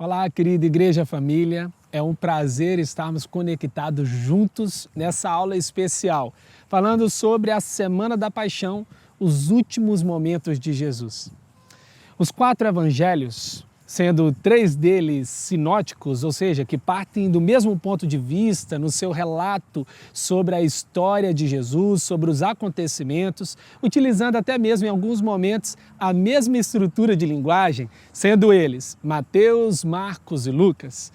Olá, querida Igreja Família. É um prazer estarmos conectados juntos nessa aula especial, falando sobre a Semana da Paixão, os últimos momentos de Jesus. Os 4 evangelhos, sendo 3 deles sinóticos, ou seja, que partem do mesmo ponto de vista no seu relato sobre a história de Jesus, sobre os acontecimentos, utilizando até mesmo em alguns momentos a mesma estrutura de linguagem, sendo eles Mateus, Marcos e Lucas.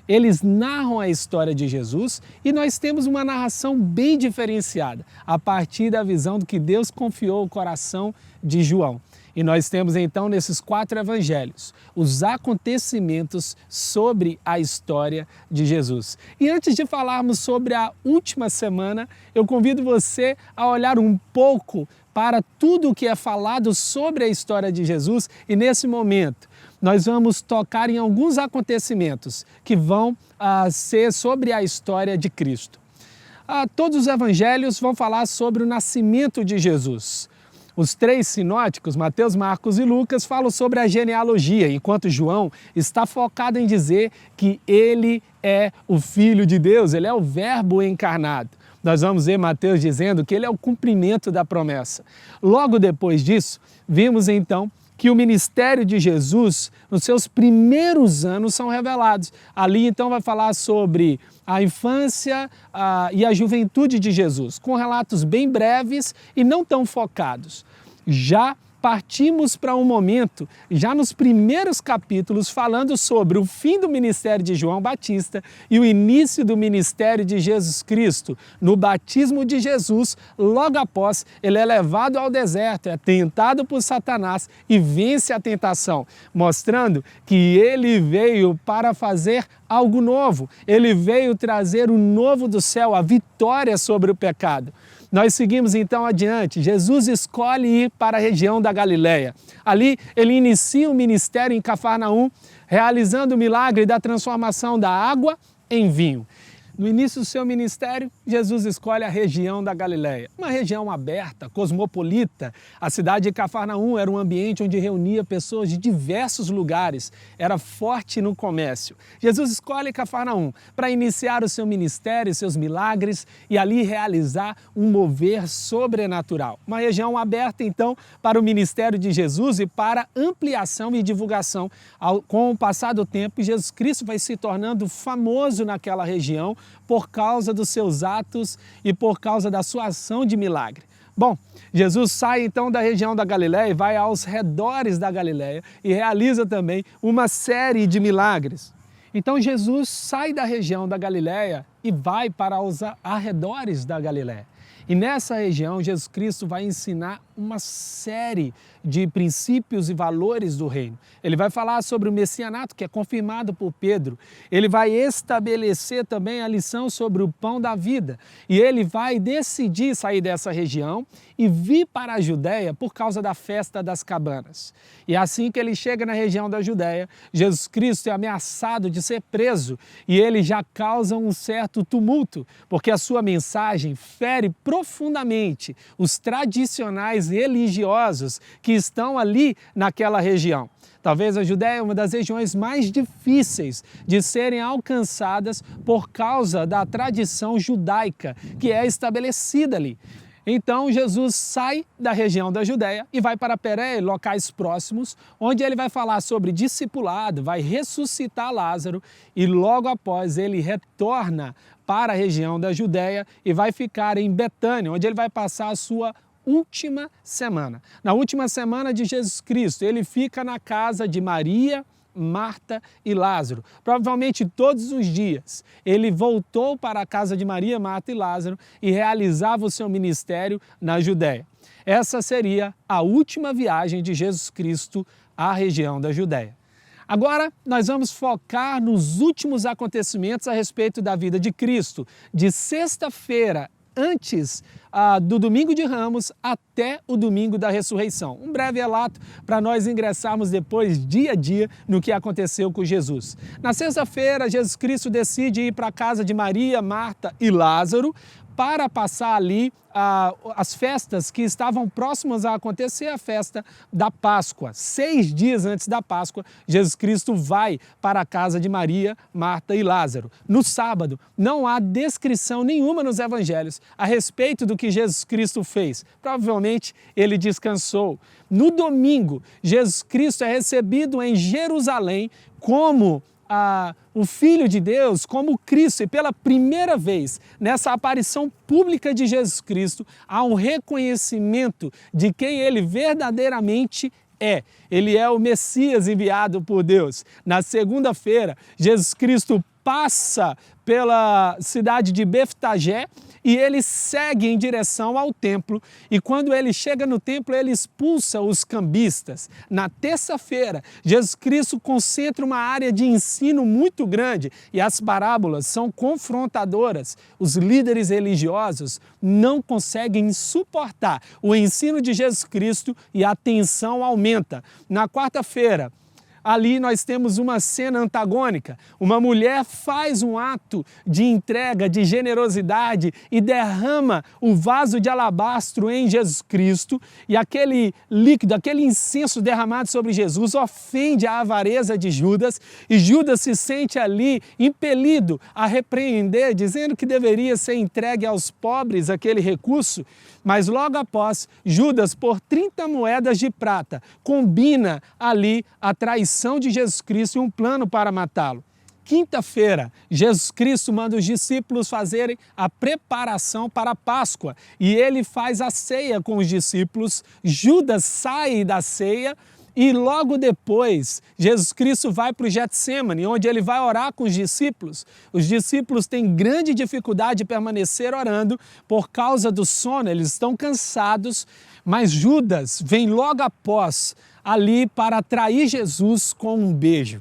Eles narram a história de Jesus e nós temos uma narração bem diferenciada, a partir da visão do que Deus confiou ao coração de João. E nós temos então nesses 4 evangelhos os acontecimentos sobre a história de Jesus. E antes de falarmos sobre a última semana, eu convido você a olhar um pouco para tudo o que é falado sobre a história de Jesus e nesse momento nós vamos tocar em alguns acontecimentos que vão ser sobre a história de Cristo. Todos os evangelhos vão falar sobre o nascimento de Jesus. Os 3 sinóticos, Mateus, Marcos e Lucas, falam sobre a genealogia, enquanto João está focado em dizer que ele é o Filho de Deus, ele é o Verbo encarnado. Nós vamos ver Mateus dizendo que ele é o cumprimento da promessa. Logo depois disso, vimos então que o ministério de Jesus, nos seus primeiros anos, são revelados. Ali então vai falar sobre a infância e a juventude de Jesus, com relatos bem breves e não tão focados. Já partimos para um momento, já nos primeiros capítulos, falando sobre o fim do ministério de João Batista e o início do ministério de Jesus Cristo, no batismo de Jesus, logo após ele é levado ao deserto, é tentado por Satanás e vence a tentação, mostrando que ele veio para fazer algo novo, ele veio trazer o novo do céu, a vitória sobre o pecado. Nós seguimos então adiante. Jesus escolhe ir para a região da Galileia. Ali ele inicia o ministério em Cafarnaum, realizando o milagre da transformação da água em vinho. No início do seu ministério, Jesus escolhe a região da Galileia, uma região aberta, cosmopolita. A cidade de Cafarnaum era um ambiente onde reunia pessoas de diversos lugares, era forte no comércio. Jesus escolhe Cafarnaum para iniciar o seu ministério, seus milagres e ali realizar um mover sobrenatural. Uma região aberta então para o ministério de Jesus e para ampliação e divulgação. Com o passar do tempo, Jesus Cristo vai se tornando famoso naquela região, por causa dos seus atos e por causa da sua ação de milagre. Bom, Jesus sai então da região da Galileia e vai aos redores da Galileia e realiza também uma série de milagres. Então Jesus sai da região da Galileia e vai para os arredores da Galileia. E nessa região, Jesus Cristo vai ensinar uma série de princípios e valores do reino. Ele vai falar sobre o messianato, que é confirmado por Pedro. Ele vai estabelecer também a lição sobre o pão da vida. E ele vai decidir sair dessa região e vir para a Judéia por causa da festa das cabanas. E assim que ele chega na região da Judéia, Jesus Cristo é ameaçado de ser preso e ele já causa um certo tumulto, porque a sua mensagem fere profundamente os tradicionais religiosos que estão ali naquela região. Talvez a Judéia é uma das regiões mais difíceis de serem alcançadas por causa da tradição judaica que é estabelecida ali. Então Jesus sai da região da Judéia e vai para Pérea, locais próximos, onde ele vai falar sobre discipulado, vai ressuscitar Lázaro e logo após ele retorna para a região da Judéia e vai ficar em Betânia, onde ele vai passar a sua última semana. Na última semana de Jesus Cristo, ele fica na casa de Maria, Marta e Lázaro. Provavelmente todos os dias ele voltou para a casa de Maria, Marta e Lázaro e realizava o seu ministério na Judéia. Essa seria a última viagem de Jesus Cristo à região da Judéia. Agora nós vamos focar nos últimos acontecimentos a respeito da vida de Cristo, de sexta-feira antes do domingo de Ramos até o domingo da ressurreição. Um breve relato para nós ingressarmos depois, dia a dia, no que aconteceu com Jesus. Na sexta-feira, Jesus Cristo decide ir para a casa de Maria, Marta e Lázaro para passar ali as festas que estavam próximas a acontecer, a festa da Páscoa. 6 dias antes da Páscoa, Jesus Cristo vai para a casa de Maria, Marta e Lázaro. No sábado, não há descrição nenhuma nos evangelhos a respeito do que Jesus Cristo fez. Provavelmente ele descansou. No domingo, Jesus Cristo é recebido em Jerusalém como o Filho de Deus, como Cristo, e pela primeira vez nessa aparição pública de Jesus Cristo, há um reconhecimento de quem ele verdadeiramente é. Ele é o Messias enviado por Deus. Na segunda-feira, Jesus Cristo passa pela cidade de Betfagé e ele segue em direção ao templo, e quando ele chega no templo, ele expulsa os cambistas. Na terça-feira, Jesus Cristo concentra uma área de ensino muito grande e as parábolas são confrontadoras. Os líderes religiosos não conseguem suportar o ensino de Jesus Cristo e a tensão aumenta. Na quarta-feira, ali nós temos uma cena antagônica. Uma mulher faz um ato de entrega, de generosidade e derrama o vaso de alabastro em Jesus Cristo, e aquele líquido, aquele incenso derramado sobre Jesus ofende a avareza de Judas, e Judas se sente ali impelido a repreender, dizendo que deveria ser entregue aos pobres aquele recurso. Mas logo após, Judas, por 30 moedas de prata, combina ali a traição de Jesus Cristo e um plano para matá-lo. Quinta-feira, Jesus Cristo manda os discípulos fazerem a preparação para a Páscoa e ele faz a ceia com os discípulos. Judas sai da ceia e logo depois, Jesus Cristo vai para o Getsêmani, onde ele vai orar com os discípulos. Os discípulos têm grande dificuldade de permanecer orando por causa do sono, eles estão cansados, mas Judas vem logo após ali para trair Jesus com um beijo.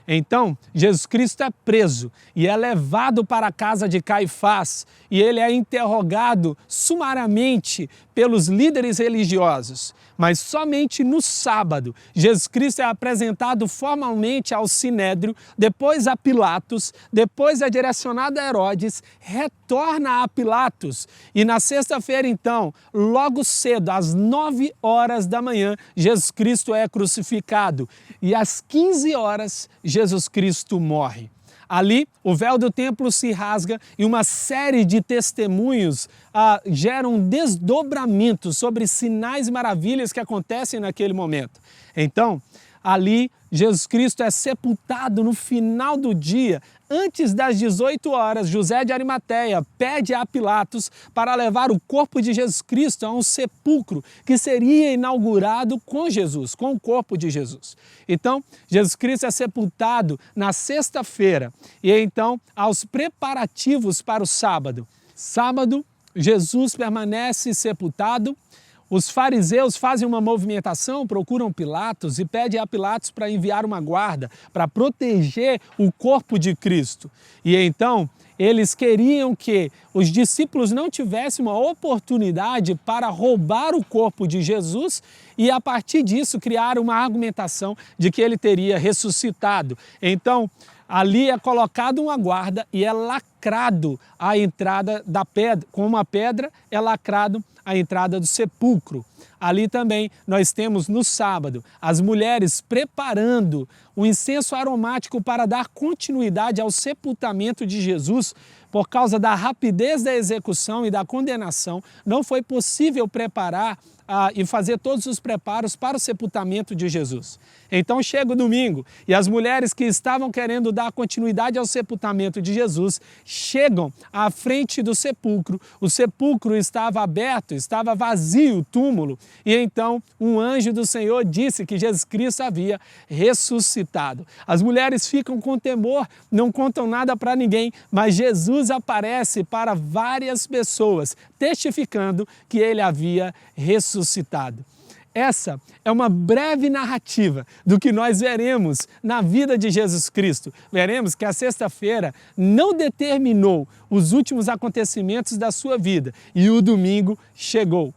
Então, Jesus Cristo é preso e é levado para a casa de Caifás e ele é interrogado sumariamente pelos líderes religiosos. Mas somente no sábado, Jesus Cristo é apresentado formalmente ao Sinédrio, depois a Pilatos, depois é direcionado a Herodes, retorna a Pilatos. E na sexta-feira, então, logo cedo, às 9 horas da manhã, Jesus Cristo é crucificado. E às 15 horas, Jesus Cristo morre. Ali, o véu do templo se rasga e uma série de testemunhos geram um desdobramento sobre sinais e maravilhas que acontecem naquele momento. Então, ali, Jesus Cristo é sepultado no final do dia. Antes das 18 horas, José de Arimateia pede a Pilatos para levar o corpo de Jesus Cristo a um sepulcro que seria inaugurado com Jesus, com o corpo de Jesus. Então, Jesus Cristo é sepultado na sexta-feira e então aos preparativos para o sábado. Sábado, Jesus permanece sepultado. Os fariseus fazem uma movimentação, procuram Pilatos e pedem a Pilatos para enviar uma guarda para proteger o corpo de Cristo. E então eles queriam que os discípulos não tivessem uma oportunidade para roubar o corpo de Jesus e a partir disso criaram uma argumentação de que ele teria ressuscitado. Então ali é colocado uma guarda e é lacrado a entrada da pedra, com uma pedra é lacrado a entrada do sepulcro. Ali também nós temos no sábado as mulheres preparando um incenso aromático para dar continuidade ao sepultamento de Jesus. Por causa da rapidez da execução e da condenação, não foi possível preparar e fazer todos os preparos para o sepultamento de Jesus. Então chega o domingo e as mulheres que estavam querendo dar continuidade ao sepultamento de Jesus chegam à frente do sepulcro. O sepulcro estava aberto, estava vazio o túmulo e então um anjo do Senhor disse que Jesus Cristo havia ressuscitado. As mulheres ficam com temor, não contam nada para ninguém, mas Jesus aparece para várias pessoas, testificando que ele havia ressuscitado. Essa é uma breve narrativa do que nós veremos na vida de Jesus Cristo. Veremos que a sexta-feira não determinou os últimos acontecimentos da sua vida e o domingo chegou.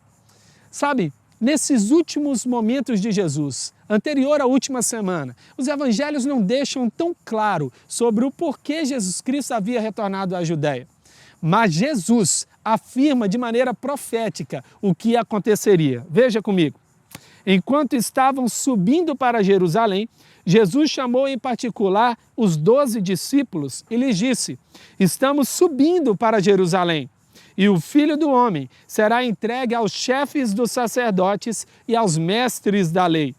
Sabe, nesses últimos momentos de Jesus, anterior à última semana, os evangelhos não deixam tão claro sobre o porquê Jesus Cristo havia retornado à Judéia. Mas Jesus afirma de maneira profética o que aconteceria. Veja comigo. Enquanto estavam subindo para Jerusalém, Jesus chamou em particular os 12 discípulos e lhes disse: estamos subindo para Jerusalém, e o Filho do Homem será entregue aos chefes dos sacerdotes e aos mestres da lei.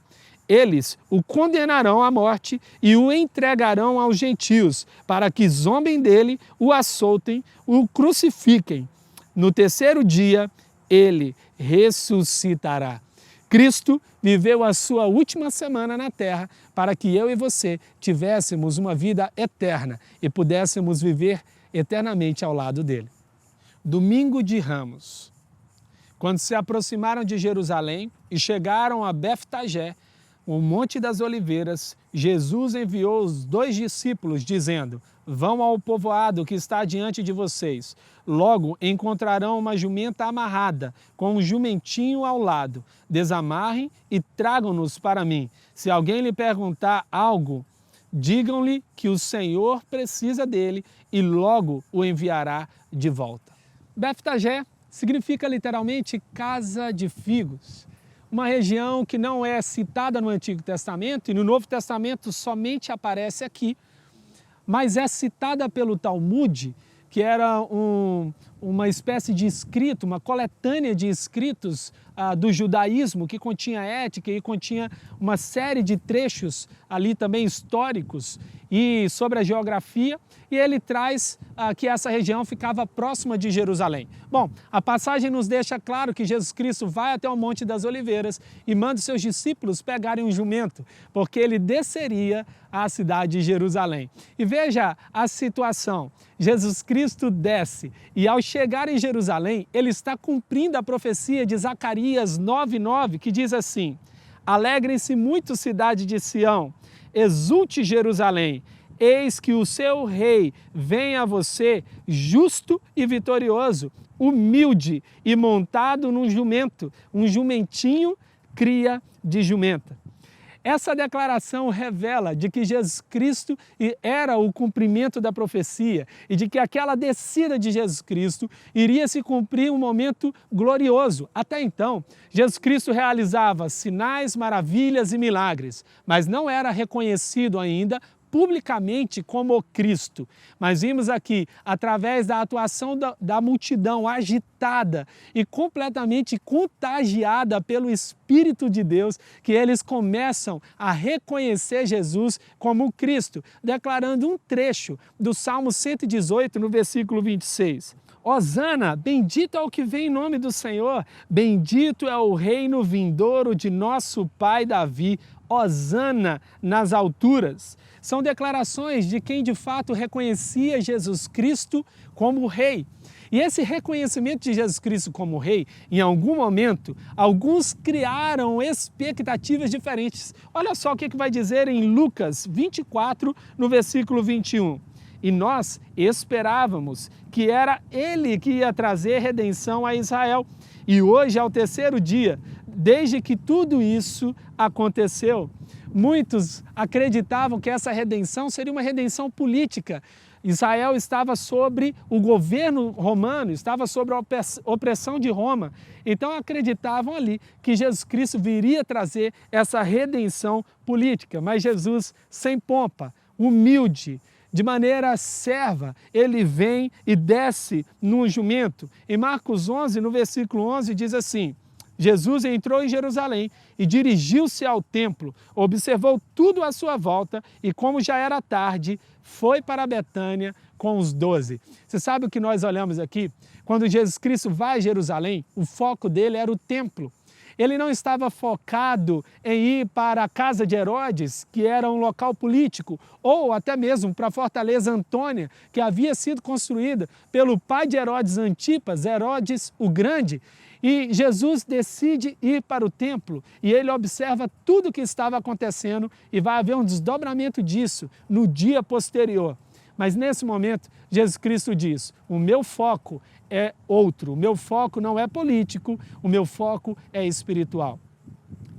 Eles o condenarão à morte e o entregarão aos gentios, para que zombem dele, o açoutem, o crucifiquem. No terceiro dia, ele ressuscitará. Cristo viveu a sua última semana na terra para que eu e você tivéssemos uma vida eterna e pudéssemos viver eternamente ao lado dele. Domingo de Ramos. Quando se aproximaram de Jerusalém e chegaram a Betfagé, o Monte das Oliveiras, Jesus enviou os 2 discípulos, dizendo: vão ao povoado que está diante de vocês. Logo encontrarão uma jumenta amarrada, com um jumentinho ao lado. Desamarrem e tragam-nos para mim. Se alguém lhe perguntar algo, digam-lhe que o Senhor precisa dele e logo o enviará de volta. Betfagé significa literalmente casa de figos. Uma região que não é citada no Antigo Testamento e no Novo Testamento somente aparece aqui, mas é citada pelo Talmud, que era uma espécie de escrito, uma coletânea de escritos do judaísmo, que continha ética e continha uma série de trechos ali também históricos e sobre a geografia, e ele traz que essa região ficava próxima de Jerusalém. Bom, a passagem nos deixa claro que Jesus Cristo vai até o Monte das Oliveiras e manda os seus discípulos pegarem um jumento, porque ele desceria à cidade de Jerusalém. E veja a situação. Jesus Cristo desce e ao chegar em Jerusalém, ele está cumprindo a profecia de Zacarias 9:9, que diz assim: alegrem-se muito, cidade de Sião, exulte Jerusalém, eis que o seu rei vem a você justo e vitorioso, humilde e montado num jumento, um jumentinho cria de jumenta. Essa declaração revela de que Jesus Cristo era o cumprimento da profecia e de que aquela descida de Jesus Cristo iria se cumprir um momento glorioso. Até então, Jesus Cristo realizava sinais, maravilhas e milagres, mas não era reconhecido ainda publicamente como o Cristo. Mas vimos aqui, através da atuação da multidão agitada e completamente contagiada pelo Espírito de Deus, que eles começam a reconhecer Jesus como o Cristo, declarando um trecho do Salmo 118, no versículo 26. Hosana, bendito é o que vem em nome do Senhor, bendito é o reino vindouro de nosso pai Davi, Hosana nas alturas. São declarações de quem de fato reconhecia Jesus Cristo como rei. E esse reconhecimento de Jesus Cristo como rei, em algum momento, alguns criaram expectativas diferentes. Olha só o que vai dizer em Lucas 24, no versículo 21. E nós esperávamos que era ele que ia trazer redenção a Israel. E hoje é o terceiro dia, desde que tudo isso aconteceu. Muitos acreditavam que essa redenção seria uma redenção política. Israel estava sobre o governo romano, estava sobre a opressão de Roma. Então acreditavam ali que Jesus Cristo viria trazer essa redenção política. Mas Jesus, sem pompa, humilde, de maneira serva, ele vem e desce num jumento. Em Marcos 11, no versículo 11, diz assim: Jesus entrou em Jerusalém e dirigiu-se ao templo, observou tudo à sua volta e, como já era tarde, foi para Betânia com os 12. Você sabe o que nós olhamos aqui? Quando Jesus Cristo vai a Jerusalém, o foco dele era o templo. Ele não estava focado em ir para a casa de Herodes, que era um local político, ou até mesmo para a fortaleza Antônia, que havia sido construída pelo pai de Herodes Antipas, Herodes o Grande. E Jesus decide ir para o templo e ele observa tudo o que estava acontecendo e vai haver um desdobramento disso no dia posterior. Mas nesse momento, Jesus Cristo diz: o meu foco é outro, o meu foco não é político, o meu foco é espiritual.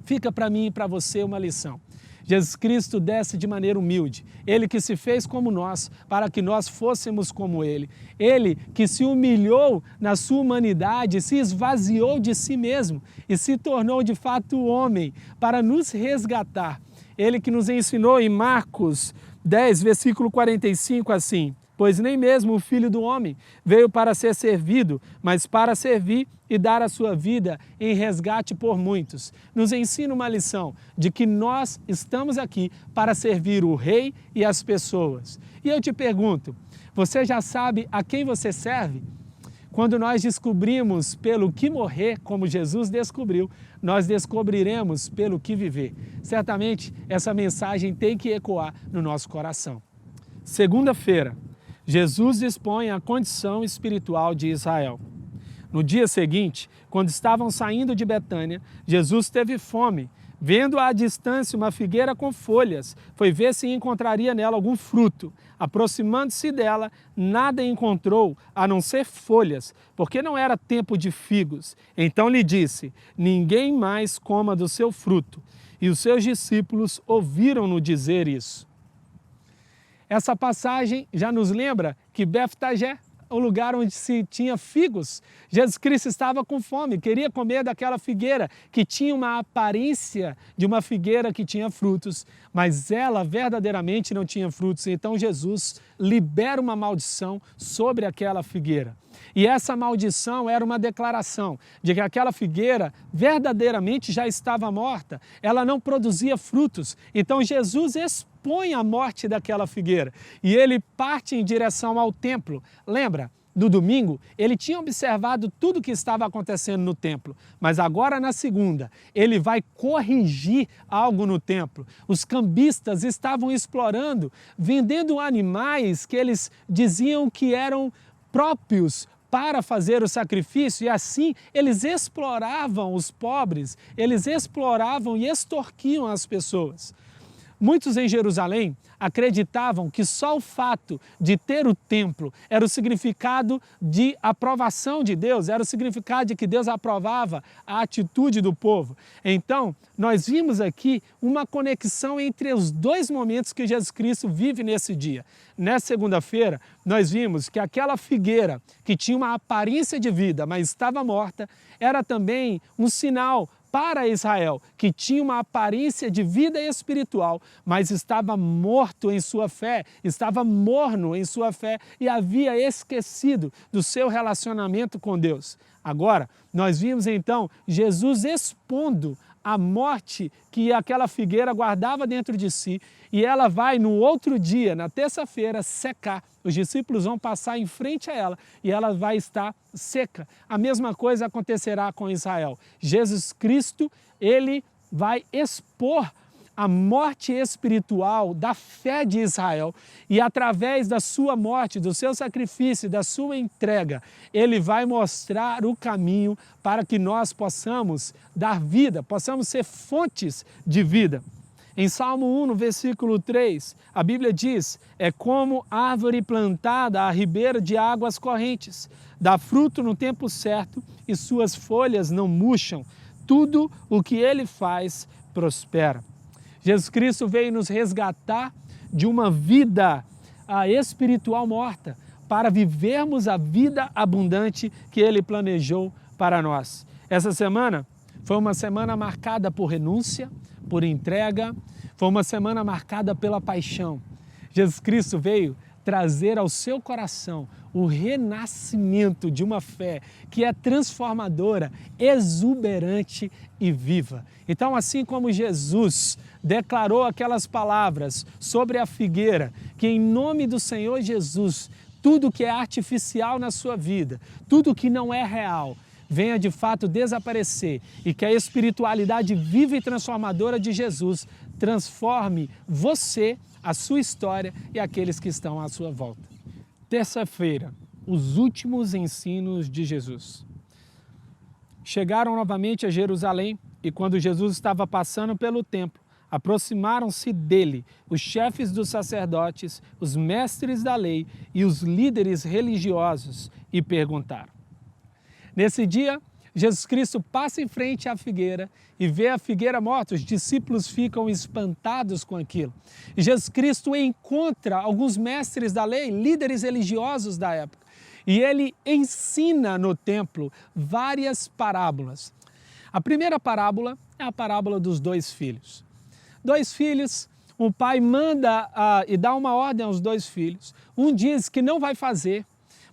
Fica para mim e para você uma lição. Jesus Cristo desce de maneira humilde. Ele que se fez como nós, para que nós fôssemos como Ele. Ele que se humilhou na sua humanidade, se esvaziou de si mesmo e se tornou de fato homem para nos resgatar. Ele que nos ensinou em Marcos 10, versículo 45 assim: pois nem mesmo o Filho do Homem veio para ser servido, mas para servir e dar a sua vida em resgate por muitos. Nos ensina uma lição de que nós estamos aqui para servir o Rei e as pessoas. E eu te pergunto, você já sabe a quem você serve? Quando nós descobrimos pelo que morrer, como Jesus descobriu, nós descobriremos pelo que viver. Certamente, essa mensagem tem que ecoar no nosso coração. Segunda-feira, Jesus expõe a condição espiritual de Israel. No dia seguinte, quando estavam saindo de Betânia, Jesus teve fome. Vendo à distância uma figueira com folhas, foi ver se encontraria nela algum fruto. Aproximando-se dela, nada encontrou a não ser folhas, porque não era tempo de figos. Então lhe disse: ninguém mais coma do seu fruto. E os seus discípulos ouviram-no dizer isso. Essa passagem já nos lembra que Betfagé, o lugar onde se tinha figos, Jesus Cristo estava com fome, queria comer daquela figueira que tinha uma aparência de uma figueira que tinha frutos, mas ela verdadeiramente não tinha frutos. Então Jesus libera uma maldição sobre aquela figueira. E essa maldição era uma declaração de que aquela figueira verdadeiramente já estava morta, ela não produzia frutos. Então Jesus expõe a morte daquela figueira e ele parte em direção ao templo. Lembra? No domingo, ele tinha observado tudo o que estava acontecendo no templo, mas agora na segunda, ele vai corrigir algo no templo. Os cambistas estavam explorando, vendendo animais que eles diziam que eram próprios para fazer o sacrifício, e assim eles exploravam os pobres, eles exploravam e extorquiam as pessoas. Muitos em Jerusalém acreditavam que só o fato de ter o templo era o significado de aprovação de Deus, era o significado de que Deus aprovava a atitude do povo. Então, nós vimos aqui uma conexão entre os dois momentos que Jesus Cristo vive nesse dia. Nessa segunda-feira, nós vimos que aquela figueira que tinha uma aparência de vida, mas estava morta, era também um sinal para Israel, que tinha uma aparência de vida espiritual, mas estava morto em sua fé, estava morno em sua fé e havia esquecido do seu relacionamento com Deus. Agora, nós vimos então Jesus expondo a morte que aquela figueira guardava dentro de si, e ela vai no outro dia, na terça-feira, secar. Os discípulos vão passar em frente a ela e ela vai estar seca. A mesma coisa acontecerá com Israel. Jesus Cristo, ele vai expor a morte espiritual da fé de Israel, e através da sua morte, do seu sacrifício, da sua entrega, ele vai mostrar o caminho para que nós possamos dar vida, possamos ser fontes de vida. Em Salmo 1, no versículo 3, a Bíblia diz: é como árvore plantada à ribeira de águas correntes, dá fruto no tempo certo e suas folhas não murcham, tudo o que ele faz prospera. Jesus Cristo veio nos resgatar de uma vida espiritual morta, para vivermos a vida abundante que Ele planejou para nós. Essa semana foi uma semana marcada por renúncia, por entrega, foi uma semana marcada pela paixão. Jesus Cristo veio trazer ao seu coração o renascimento de uma fé que é transformadora, exuberante e viva. Então, assim como Jesus declarou aquelas palavras sobre a figueira, que em nome do Senhor Jesus, tudo que é artificial na sua vida, tudo que não é real, venha de fato desaparecer, e que a espiritualidade viva e transformadora de Jesus transforme você, a sua história e aqueles que estão à sua volta. Terça-feira, os últimos ensinos de Jesus. Chegaram novamente a Jerusalém e quando Jesus estava passando pelo templo, aproximaram-se dele os chefes dos sacerdotes, os mestres da lei e os líderes religiosos e perguntaram. Nesse dia, Jesus Cristo passa em frente à figueira e vê a figueira morta. Os discípulos ficam espantados com aquilo. E Jesus Cristo encontra alguns mestres da lei, líderes religiosos da época. E ele ensina no templo várias parábolas. A primeira parábola é a parábola dos dois filhos. Dois filhos, o pai manda e dá uma ordem aos dois filhos. Um diz que não vai fazer,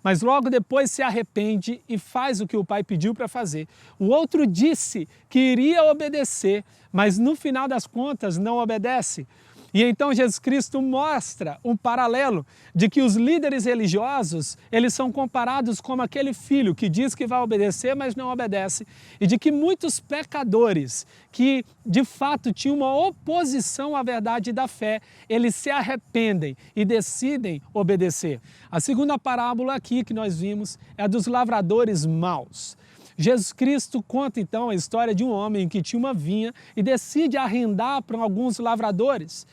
mas logo depois se arrepende e faz o que o pai pediu para fazer. O outro disse que iria obedecer, mas no final das contas não obedece. E então Jesus Cristo mostra um paralelo de que os líderes religiosos, eles são comparados como aquele filho que diz que vai obedecer, mas não obedece. E de que muitos pecadores que de fato tinham uma oposição à verdade da fé, eles se arrependem e decidem obedecer. A segunda parábola aqui que nós vimos é a dos lavradores maus. Jesus Cristo conta então a história de um homem que tinha uma vinha e decide arrendar para alguns lavradores.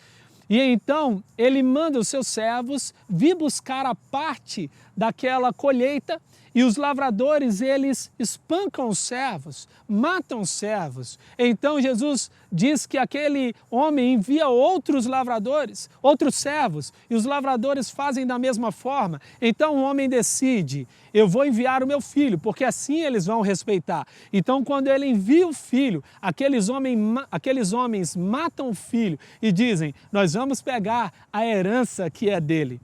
E então ele manda os seus servos vir buscar a parte daquela colheita e os lavradores, eles espancam os servos, matam os servos. Então Jesus diz que aquele homem envia outros lavradores, outros servos, e os lavradores fazem da mesma forma. Então o homem decide, eu vou enviar o meu filho, porque assim eles vão respeitar. Então quando ele envia o filho, aqueles homens matam o filho e dizem, nós vamos pegar a herança que é dele.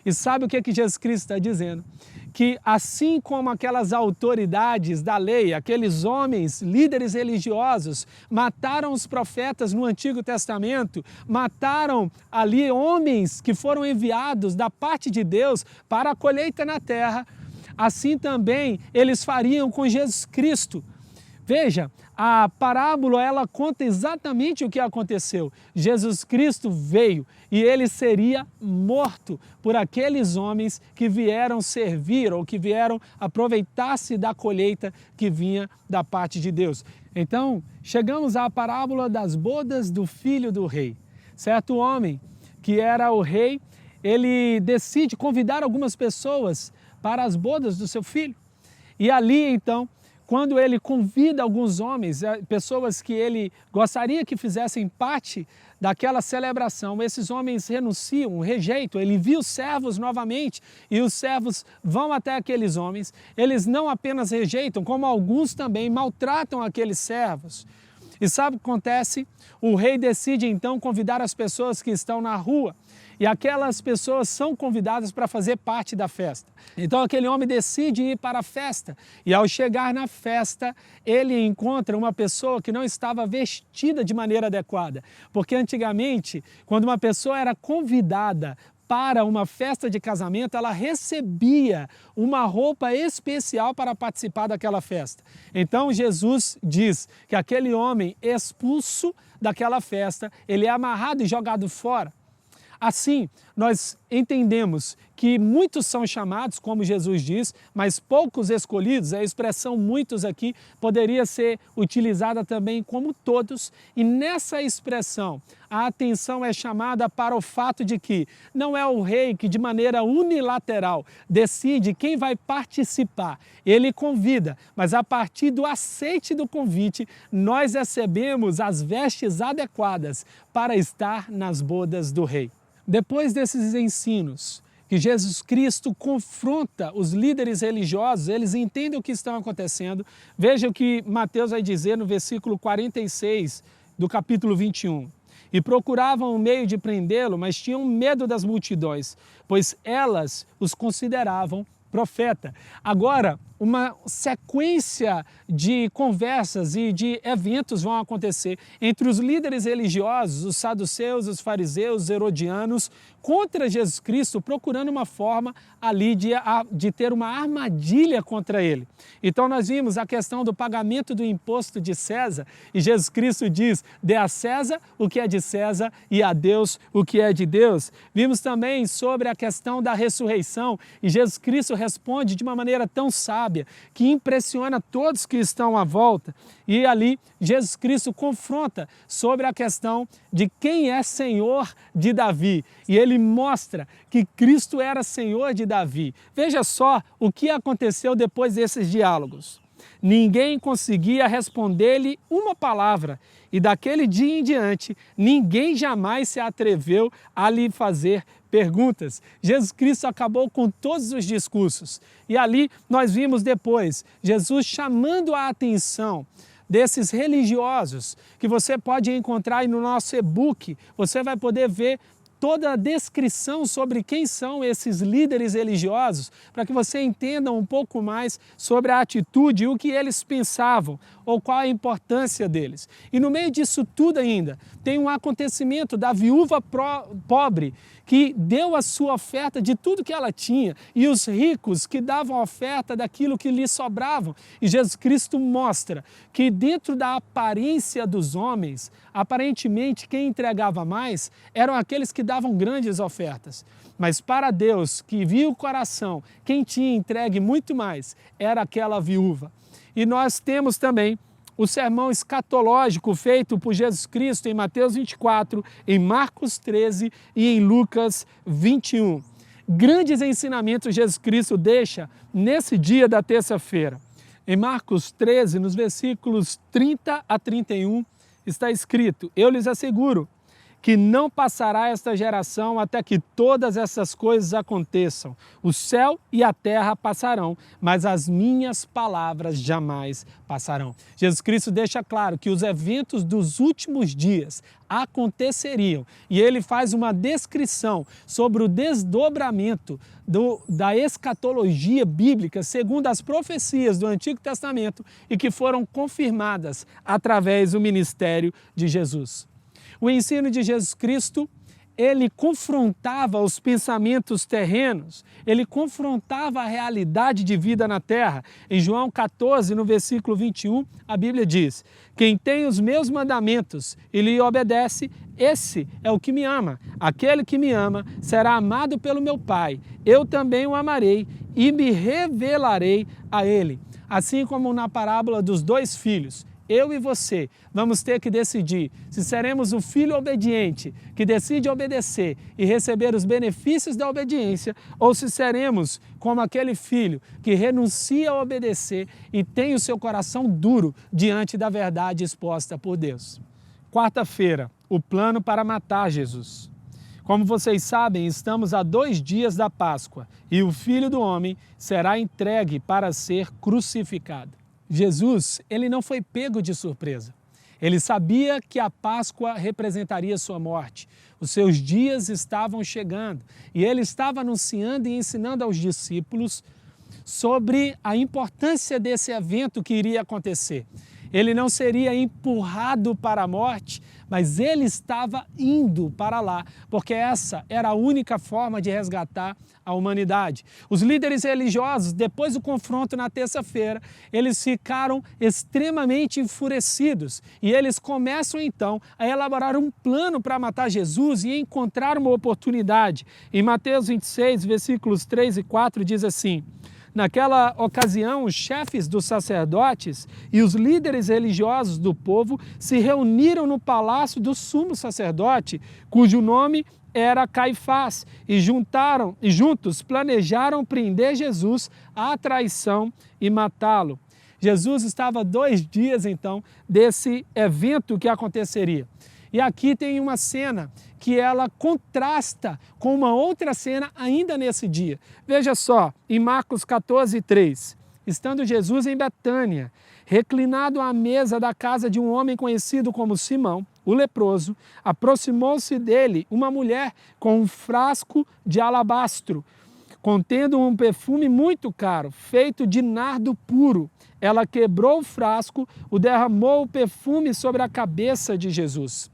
E sabe o que Jesus Cristo está dizendo? Que assim como aquelas autoridades da lei, aqueles homens, líderes religiosos, mataram os profetas no Antigo Testamento, mataram ali homens que foram enviados da parte de Deus para a colheita na terra, assim também eles fariam com Jesus Cristo. Veja, a parábola ela conta exatamente o que aconteceu. Jesus Cristo veio e ele seria morto por aqueles homens que vieram servir ou que vieram aproveitar-se da colheita que vinha da parte de Deus. Então, chegamos à parábola das bodas do filho do rei. Certo homem, que era o rei, ele decide convidar algumas pessoas para as bodas do seu filho. E ali, então, quando ele convida alguns homens, pessoas que ele gostaria que fizessem parte daquela celebração, esses homens renunciam, rejeitam, ele envia os servos novamente e os servos vão até aqueles homens. Eles não apenas rejeitam, como alguns também maltratam aqueles servos. E sabe o que acontece? O rei decide então convidar as pessoas que estão na rua. E aquelas pessoas são convidadas para fazer parte da festa. Então aquele homem decide ir para a festa e ao chegar na festa, ele encontra uma pessoa que não estava vestida de maneira adequada. Porque antigamente, quando uma pessoa era convidada para uma festa de casamento, ela recebia uma roupa especial para participar daquela festa. Então Jesus diz que aquele homem expulso daquela festa, ele é amarrado e jogado fora. Assim, nós entendemos que muitos são chamados, como Jesus diz, mas poucos escolhidos. A expressão muitos aqui poderia ser utilizada também como todos. E nessa expressão, a atenção é chamada para o fato de que não é o rei que de maneira unilateral decide quem vai participar. Ele convida, mas a partir do aceite do convite, nós recebemos as vestes adequadas para estar nas bodas do rei. Depois desses ensinos, que Jesus Cristo confronta os líderes religiosos, eles entendem o que está acontecendo. Veja o que Mateus vai dizer no versículo 46 do capítulo 21. E procuravam um meio de prendê-lo, mas tinham medo das multidões, pois elas os consideravam profeta. Agora, uma sequência de conversas e de eventos vão acontecer entre os líderes religiosos, os saduceus, os fariseus, os herodianos, contra Jesus Cristo, procurando uma forma ali de ter uma armadilha contra ele. Então nós vimos a questão do pagamento do imposto de César e Jesus Cristo diz, dê a César o que é de César e a Deus o que é de Deus. Vimos também sobre a questão da ressurreição e Jesus Cristo responde de uma maneira tão sábia que impressiona todos que estão à volta. E ali Jesus Cristo confronta sobre a questão de quem é Senhor de Davi. E ele mostra que Cristo era Senhor de Davi. Veja só o que aconteceu depois desses diálogos. Ninguém conseguia responder-lhe uma palavra, e daquele dia em diante, ninguém jamais se atreveu a lhe fazer perguntas. Jesus Cristo acabou com todos os discursos. E ali nós vimos depois Jesus chamando a atenção desses religiosos, que você pode encontrar aí no nosso e-book. Você vai poder ver toda a descrição sobre quem são esses líderes religiosos, para que você entenda um pouco mais sobre a atitude e o que eles pensavam, ou qual a importância deles. E no meio disso tudo ainda, tem um acontecimento da viúva pobre, que deu a sua oferta de tudo que ela tinha, e os ricos que davam oferta daquilo que lhes sobravam. E Jesus Cristo mostra que dentro da aparência dos homens, aparentemente quem entregava mais eram aqueles que davam grandes ofertas. Mas para Deus, que viu o coração, quem tinha entregue muito mais era aquela viúva. E nós temos também o sermão escatológico feito por Jesus Cristo em Mateus 24, em Marcos 13 e em Lucas 21. Grandes ensinamentos Jesus Cristo deixa nesse dia da terça-feira. Em Marcos 13, nos versículos 30 a 31, está escrito: eu lhes asseguro que não passará esta geração até que todas essas coisas aconteçam. O céu e a terra passarão, mas as minhas palavras jamais passarão. Jesus Cristo deixa claro que os eventos dos últimos dias aconteceriam, e ele faz uma descrição sobre o desdobramento da escatologia bíblica segundo as profecias do Antigo Testamento e que foram confirmadas através do ministério de Jesus. O ensino de Jesus Cristo, ele confrontava os pensamentos terrenos, ele confrontava a realidade de vida na terra. Em João 14, no versículo 21, a Bíblia diz: quem tem os meus mandamentos e lhe obedece, esse é o que me ama. Aquele que me ama será amado pelo meu Pai. Eu também o amarei e me revelarei a ele. Assim como na parábola dos dois filhos, eu e você vamos ter que decidir se seremos o filho obediente, que decide obedecer e receber os benefícios da obediência, ou se seremos como aquele filho que renuncia a obedecer e tem o seu coração duro diante da verdade exposta por Deus. Quarta-feira, o plano para matar Jesus. Como vocês sabem, estamos a 2 dias da Páscoa e o Filho do Homem será entregue para ser crucificado. Jesus, ele não foi pego de surpresa. Ele sabia que a Páscoa representaria sua morte. Os seus dias estavam chegando e ele estava anunciando e ensinando aos discípulos sobre a importância desse evento que iria acontecer. Ele não seria empurrado para a morte, mas ele estava indo para lá, porque essa era a única forma de resgatar a humanidade. Os líderes religiosos, depois do confronto na terça-feira, eles ficaram extremamente enfurecidos e eles começam então a elaborar um plano para matar Jesus e encontrar uma oportunidade. Em Mateus 26, versículos 3 e 4 diz assim: naquela ocasião, os chefes dos sacerdotes e os líderes religiosos do povo se reuniram no palácio do sumo sacerdote, cujo nome era Caifás, e juntos planejaram prender Jesus à traição e matá-lo. Jesus estava a 2 dias, então, desse evento que aconteceria. E aqui tem uma cena que ela contrasta com uma outra cena ainda nesse dia. Veja só, em Marcos 14, 3, estando Jesus em Betânia, reclinado à mesa da casa de um homem conhecido como Simão, o leproso, aproximou-se dele uma mulher com um frasco de alabastro, contendo um perfume muito caro, feito de nardo puro. Ela quebrou o frasco, derramou o perfume sobre a cabeça de Jesus.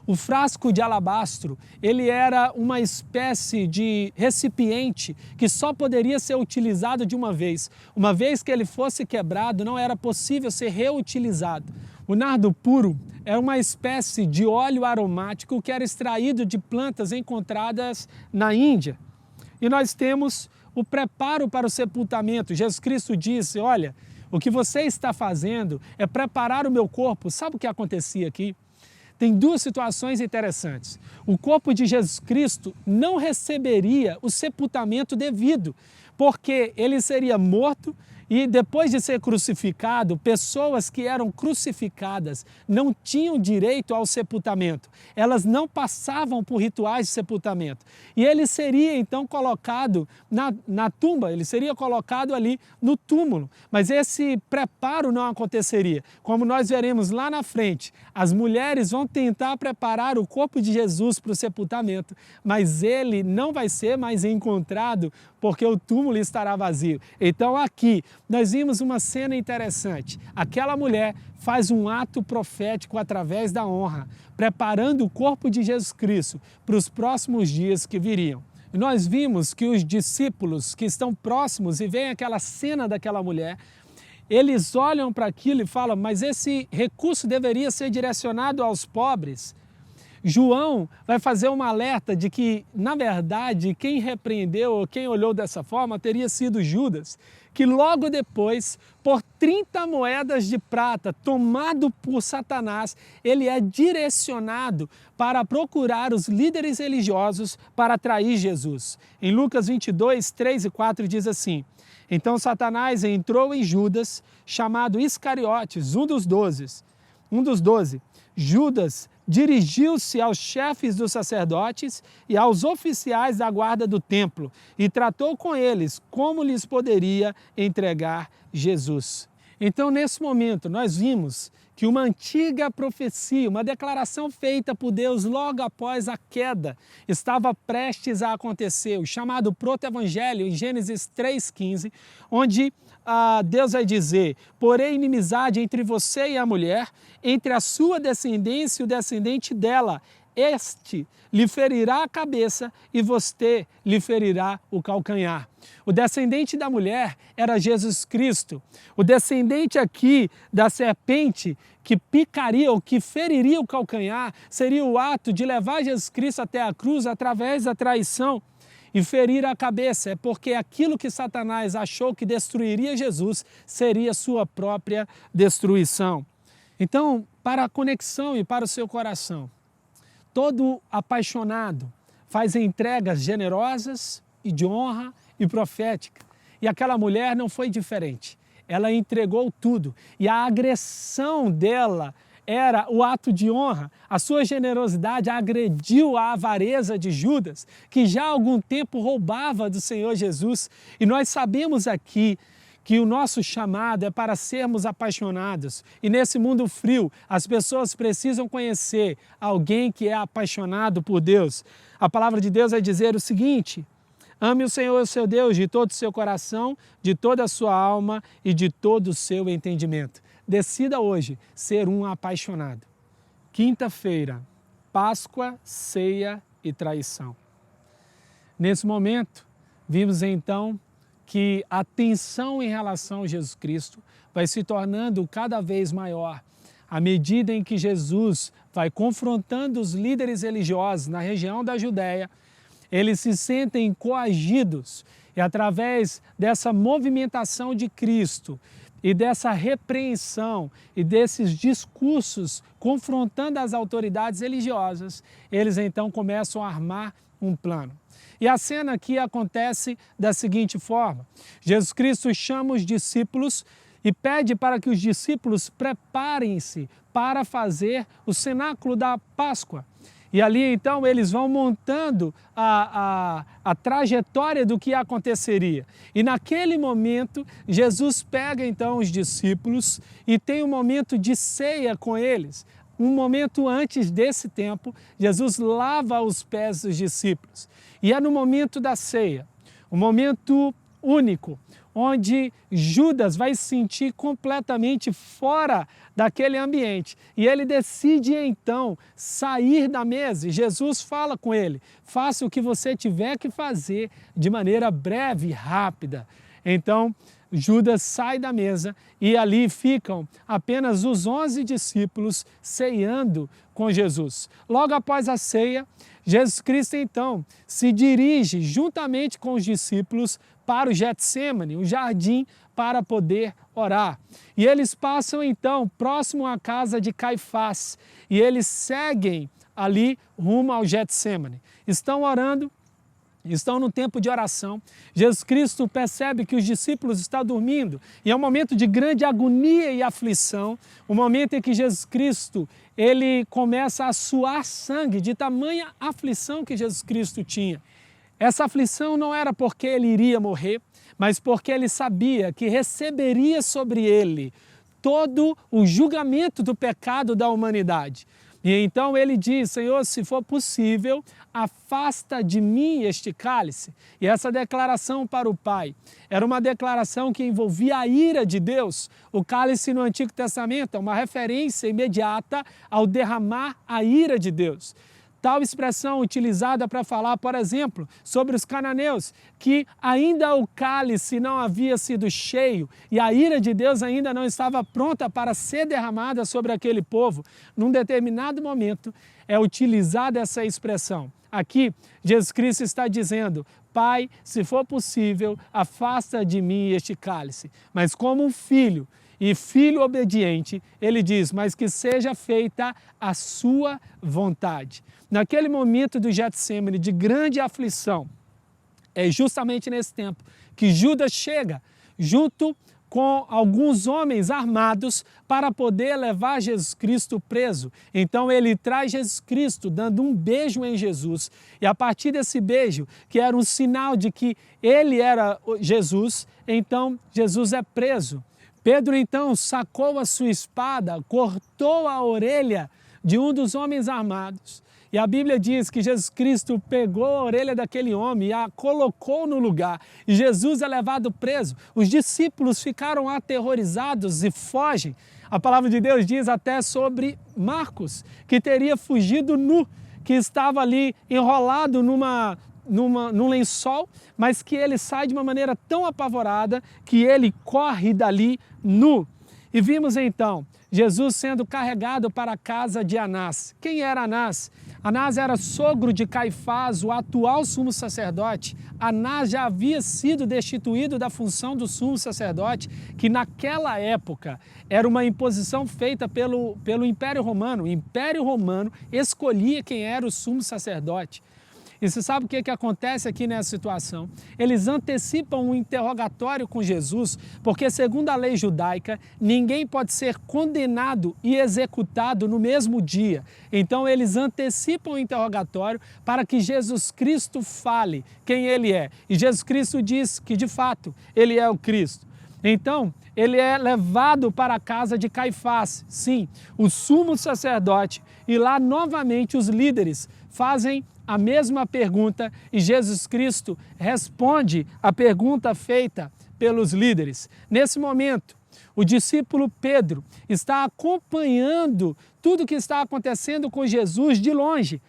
O frasco de alabastro, ele era uma espécie de recipiente que só poderia ser utilizado de uma vez. Uma vez que ele fosse quebrado, não era possível ser reutilizado. O nardo puro é uma espécie de óleo aromático que era extraído de plantas encontradas na Índia. E nós temos o preparo para o sepultamento. Jesus Cristo disse: olha, o que você está fazendo é preparar o meu corpo. Sabe o que acontecia aqui? Tem 2 situações interessantes. O corpo de Jesus Cristo não receberia o sepultamento devido, porque ele seria morto E depois de ser crucificado, pessoas que eram crucificadas não tinham direito ao sepultamento. Elas não passavam por rituais de sepultamento. E ele seria então colocado na tumba, ele seria colocado ali no túmulo. Mas esse preparo não aconteceria. Como nós veremos lá na frente, as mulheres vão tentar preparar o corpo de Jesus para o sepultamento, mas ele não vai ser mais encontrado porque o túmulo estará vazio. Então aqui nós vimos uma cena interessante. Aquela mulher faz um ato profético através da honra, preparando o corpo de Jesus Cristo para os próximos dias que viriam. E nós vimos que os discípulos que estão próximos e veem aquela cena daquela mulher, eles olham para aquilo e falam, mas esse recurso deveria ser direcionado aos pobres. João vai fazer um alerta de que, na verdade, quem repreendeu ou quem olhou dessa forma teria sido Judas, que logo depois, por 30 moedas de prata, tomado por Satanás, ele é direcionado para procurar os líderes religiosos para trair Jesus. Em Lucas 22, 3 e 4 diz assim, então Satanás entrou em Judas, chamado Iscariotes, um dos doze. Judas dirigiu-se aos chefes dos sacerdotes e aos oficiais da guarda do templo e tratou com eles como lhes poderia entregar Jesus. Então, nesse momento, nós vimos que uma antiga profecia, uma declaração feita por Deus logo após a queda, estava prestes a acontecer, o chamado proto-evangelho, em Gênesis 3,15, onde Deus vai dizer, porém inimizade entre você e a mulher, entre a sua descendência e o descendente dela, este lhe ferirá a cabeça e você lhe ferirá o calcanhar. O descendente da mulher era Jesus Cristo. O descendente aqui da serpente que picaria ou que feriria o calcanhar seria o ato de levar Jesus Cristo até a cruz através da traição e ferir a cabeça. É porque aquilo que Satanás achou que destruiria Jesus seria sua própria destruição. Então, para a conexão e para o seu coração, todo apaixonado faz entregas generosas e de honra e profética. E aquela mulher não foi diferente. Ela entregou tudo. E a agressão dela era o ato de honra. A sua generosidade agrediu a avareza de Judas, que já há algum tempo roubava do Senhor Jesus. E nós sabemos aqui que o nosso chamado é para sermos apaixonados. E nesse mundo frio, as pessoas precisam conhecer alguém que é apaixonado por Deus. A palavra de Deus vai dizer o seguinte, ame o Senhor, o seu Deus, de todo o seu coração, de toda a sua alma e de todo o seu entendimento. Decida hoje ser um apaixonado. Quinta-feira, Páscoa, ceia e traição. Nesse momento, vimos então que a tensão em relação a Jesus Cristo vai se tornando cada vez maior à medida em que Jesus vai confrontando os líderes religiosos na região da Judéia. Eles se sentem coagidos e através dessa movimentação de Cristo e dessa repreensão e desses discursos confrontando as autoridades religiosas, eles então começam a armar um plano. E a cena aqui acontece da seguinte forma, Jesus Cristo chama os discípulos e pede para que os discípulos preparem-se para fazer o cenáculo da Páscoa. E ali então eles vão montando a trajetória do que aconteceria. E naquele momento Jesus pega então os discípulos e tem um momento de ceia com eles. Um momento antes desse tempo, Jesus lava os pés dos discípulos. E é no momento da ceia, um momento único, onde Judas vai se sentir completamente fora daquele ambiente. E ele decide então sair da mesa. E Jesus fala com ele, faça o que você tiver que fazer de maneira breve e rápida. Então, Judas sai da mesa e ali ficam apenas os 11 discípulos ceando com Jesus. Logo após a ceia, Jesus Cristo então se dirige juntamente com os discípulos para o Getsêmani, o jardim, para poder orar. E eles passam então próximo à casa de Caifás e eles seguem ali rumo ao Getsêmani. Estão orando estão no tempo de oração. Jesus Cristo percebe que os discípulos estão dormindo e é um momento de grande agonia e aflição, um momento em que Jesus Cristo ele começa a suar sangue de tamanha aflição que Jesus Cristo tinha. Essa aflição não era porque ele iria morrer, mas porque ele sabia que receberia sobre ele todo o julgamento do pecado da humanidade. E então ele diz: Senhor, se for possível, afasta de mim este cálice. E essa declaração para o Pai era uma declaração que envolvia a ira de Deus. O cálice no Antigo Testamento é uma referência imediata ao derramar a ira de Deus. Tal expressão utilizada para falar, por exemplo, sobre os cananeus, que ainda o cálice não havia sido cheio e a ira de Deus ainda não estava pronta para ser derramada sobre aquele povo. Num determinado momento é utilizada essa expressão. Aqui, Jesus Cristo está dizendo: Pai, se for possível, afasta de mim este cálice. Mas como um filho, e filho obediente, ele diz: mas que seja feita a sua vontade. Naquele momento do Getsêmani, de grande aflição, é justamente nesse tempo que Judas chega junto com alguns homens armados para poder levar Jesus Cristo preso. Então ele traz Jesus Cristo dando um beijo em Jesus. E a partir desse beijo, que era um sinal de que ele era Jesus, então Jesus é preso. Pedro então sacou a sua espada, cortou a orelha de um dos homens armados. E a Bíblia diz que Jesus Cristo pegou a orelha daquele homem e a colocou no lugar. E Jesus é levado preso. Os discípulos ficaram aterrorizados e fogem. A palavra de Deus diz até sobre Marcos, que teria fugido nu, que estava ali enrolado num lençol, mas que ele sai de uma maneira tão apavorada que ele corre dali nu. E vimos então Jesus sendo carregado para a casa de Anás. Quem era Anás? Anás era sogro de Caifás, o atual sumo sacerdote. Anás já havia sido destituído da função do sumo sacerdote, que naquela época era uma imposição feita pelo Império Romano. O Império Romano escolhia quem era o sumo sacerdote. E você sabe o que acontece aqui nessa situação? Eles antecipam um interrogatório com Jesus, porque segundo a lei judaica, ninguém pode ser condenado e executado no mesmo dia. Então eles antecipam o interrogatório para que Jesus Cristo fale quem ele é. E Jesus Cristo diz que de fato ele é o Cristo. Então, ele é levado para a casa de Caifás, sim, o sumo sacerdote, e lá novamente os líderes fazem a mesma pergunta e Jesus Cristo responde a pergunta feita pelos líderes. Nesse momento, o discípulo Pedro está acompanhando tudo o que está acontecendo com Jesus de longe.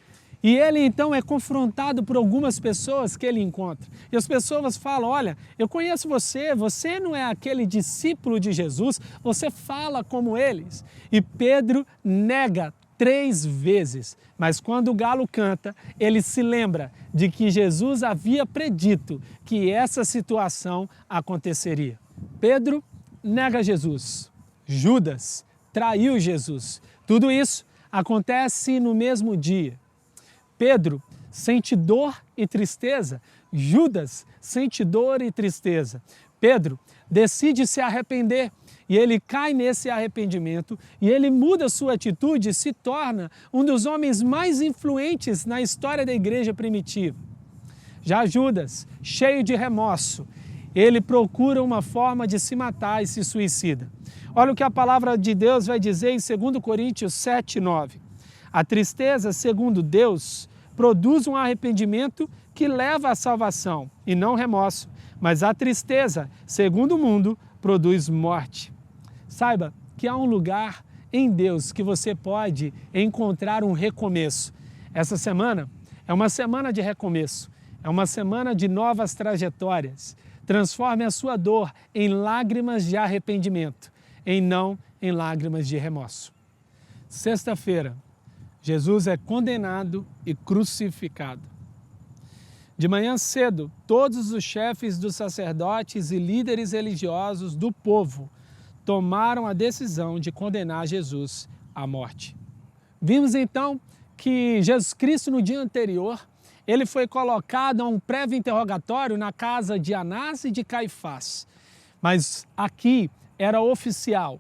E ele então é confrontado por algumas pessoas que ele encontra. E as pessoas falam: olha, eu conheço você, você não é aquele discípulo de Jesus, você fala como eles. E Pedro nega 3 vezes, mas quando o galo canta, ele se lembra de que Jesus havia predito que essa situação aconteceria. Pedro nega Jesus, Judas traiu Jesus. Tudo isso acontece no mesmo dia. Pedro sente dor e tristeza, Judas sente dor e tristeza. Pedro decide se arrepender e ele cai nesse arrependimento e ele muda sua atitude e se torna um dos homens mais influentes na história da igreja primitiva. Já Judas, cheio de remorso, ele procura uma forma de se matar e se suicida. Olha o que a palavra de Deus vai dizer em 2 Coríntios 7:9. A tristeza, segundo Deus, produz um arrependimento que leva à salvação e não remorso, mas a tristeza, segundo o mundo, produz morte. Saiba que há um lugar em Deus que você pode encontrar um recomeço. Essa semana é uma semana de recomeço, é uma semana de novas trajetórias. Transforme a sua dor em lágrimas de arrependimento, não em lágrimas de remorso. Sexta-feira, Jesus é condenado e crucificado. De manhã cedo, todos os chefes dos sacerdotes e líderes religiosos do povo tomaram a decisão de condenar Jesus à morte. Vimos então que Jesus Cristo no dia anterior, ele foi colocado a um prévio interrogatório na casa de Anás e de Caifás. Mas aqui era oficial.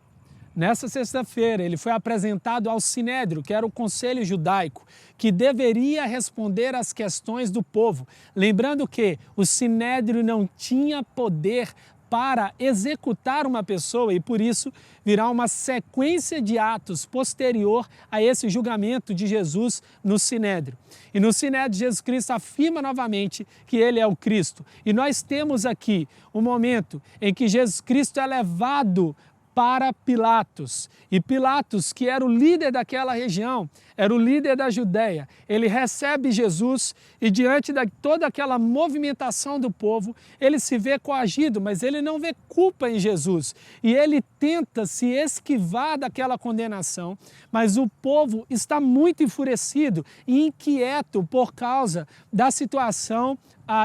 Nessa sexta-feira, ele foi apresentado ao Sinédrio, que era o conselho judaico, que deveria responder às questões do povo. Lembrando que o Sinédrio não tinha poder para executar uma pessoa e, por isso, virá uma sequência de atos posterior a esse julgamento de Jesus no Sinédrio. E no Sinédrio, Jesus Cristo afirma novamente que ele é o Cristo. E nós temos aqui um momento em que Jesus Cristo é levado para Pilatos. E Pilatos, que era o líder daquela região, era o líder da Judéia, ele recebe Jesus e diante de toda aquela movimentação do povo, ele se vê coagido, mas ele não vê culpa em Jesus. E ele tenta se esquivar daquela condenação, mas o povo está muito enfurecido e inquieto por causa da situação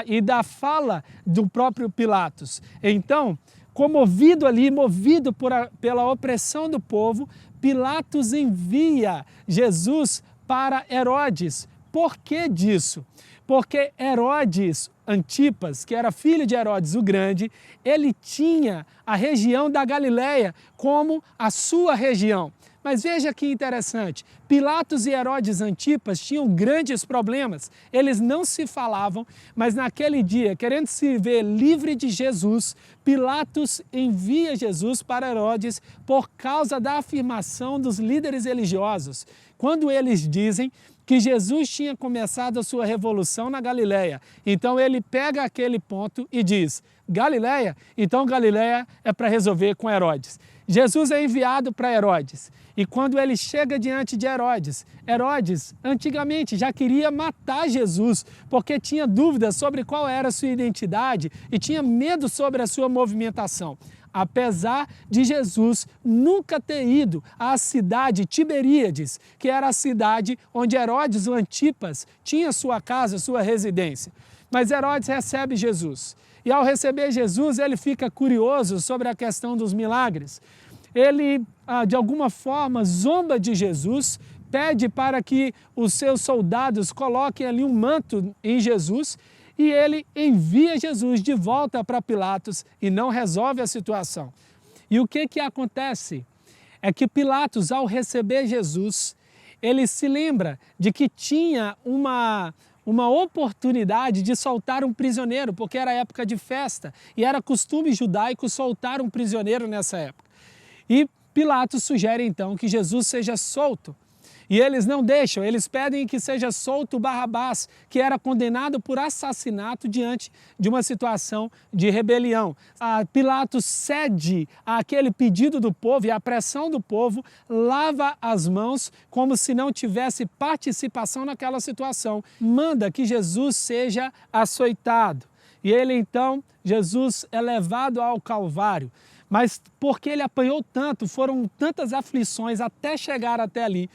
e da fala do próprio Pilatos. Então, comovido ali, movido pela opressão do povo, Pilatos envia Jesus para Herodes. Por que disso? Porque Herodes Antipas, que era filho de Herodes o Grande, ele tinha a região da Galileia como a sua região. Mas veja que interessante, Pilatos e Herodes Antipas tinham grandes problemas, eles não se falavam, mas naquele dia, querendo se ver livre de Jesus, Pilatos envia Jesus para Herodes por causa da afirmação dos líderes religiosos, quando eles dizem que Jesus tinha começado a sua revolução na Galileia. Então ele pega aquele ponto e diz, Galileia? Então Galileia é para resolver com Herodes. Jesus é enviado para Herodes e quando ele chega diante de Herodes, Herodes antigamente já queria matar Jesus porque tinha dúvidas sobre qual era a sua identidade e tinha medo sobre a sua movimentação. Apesar de Jesus nunca ter ido à cidade Tiberíades, que era a cidade onde Herodes o Antipas tinha sua casa, sua residência. Mas Herodes recebe Jesus. E ao receber Jesus, ele fica curioso sobre a questão dos milagres. Ele, de alguma forma, zomba de Jesus, pede para que os seus soldados coloquem ali um manto em Jesus e ele envia Jesus de volta para Pilatos e não resolve a situação. E o que acontece? É que Pilatos, ao receber Jesus, ele se lembra de que tinha uma oportunidade de soltar um prisioneiro, porque era época de festa e era costume judaico soltar um prisioneiro nessa época. E Pilatos sugere então que Jesus seja solto. E eles não deixam, eles pedem que seja solto Barrabás, que era condenado por assassinato diante de uma situação de rebelião. Pilatos cede àquele pedido do povo e à pressão do povo, lava as mãos como se não tivesse participação naquela situação. Manda que Jesus seja açoitado. E ele então, Jesus é levado ao Calvário. Mas porque ele apanhou tanto, foram tantas aflições até chegar até ali,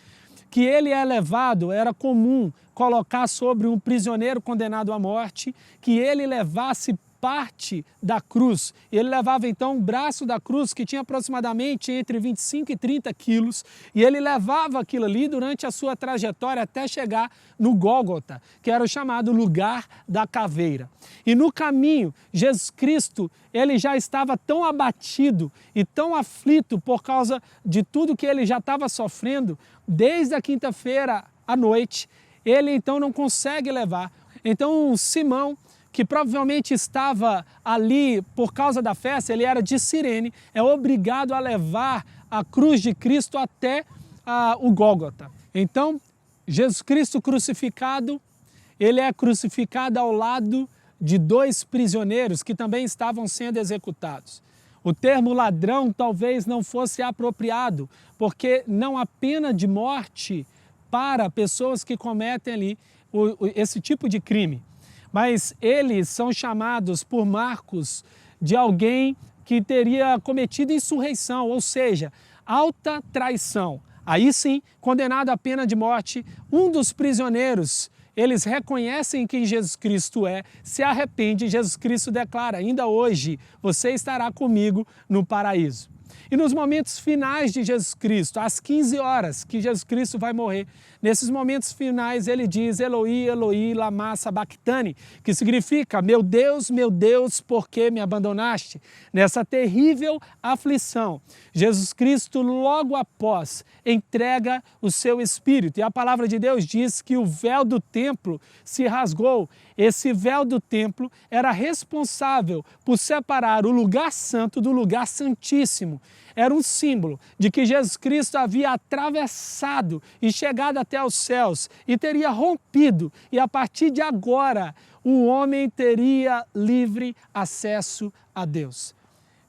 que ele é levado, era comum colocar sobre um prisioneiro condenado à morte, que ele levasse parte da cruz. Ele levava então um braço da cruz que tinha aproximadamente entre 25 e 30 quilos e ele levava aquilo ali durante a sua trajetória até chegar no Gólgota, que era o chamado lugar da caveira. E no caminho, Jesus Cristo, ele já estava tão abatido e tão aflito por causa de tudo que ele já estava sofrendo, desde a quinta-feira à noite, ele então não consegue levar. Então Simão, que provavelmente estava ali por causa da festa, ele era de Cirene, é obrigado a levar a cruz de Cristo até o Gólgota. Então, Jesus Cristo crucificado, ele é crucificado ao lado de dois prisioneiros que também estavam sendo executados. O termo ladrão talvez não fosse apropriado, porque não há pena de morte para pessoas que cometem ali esse tipo de crime. Mas eles são chamados por Marcos de alguém que teria cometido insurreição, ou seja, alta traição. Aí sim, condenado à pena de morte, um dos prisioneiros, eles reconhecem quem Jesus Cristo é, se arrepende, Jesus Cristo declara, ainda hoje você estará comigo no paraíso. E nos momentos finais de Jesus Cristo, às 15 horas que Jesus Cristo vai morrer, nesses momentos finais ele diz: Eloi, Eloi, lama sabachthani, que significa: meu Deus, por que me abandonaste? Nessa terrível aflição, Jesus Cristo logo após entrega o seu espírito. E a palavra de Deus diz que o véu do templo se rasgou. Esse véu do templo era responsável por separar o lugar santo do lugar santíssimo. Era um símbolo de que Jesus Cristo havia atravessado e chegado até os céus e teria rompido, e a partir de agora o homem teria livre acesso a Deus.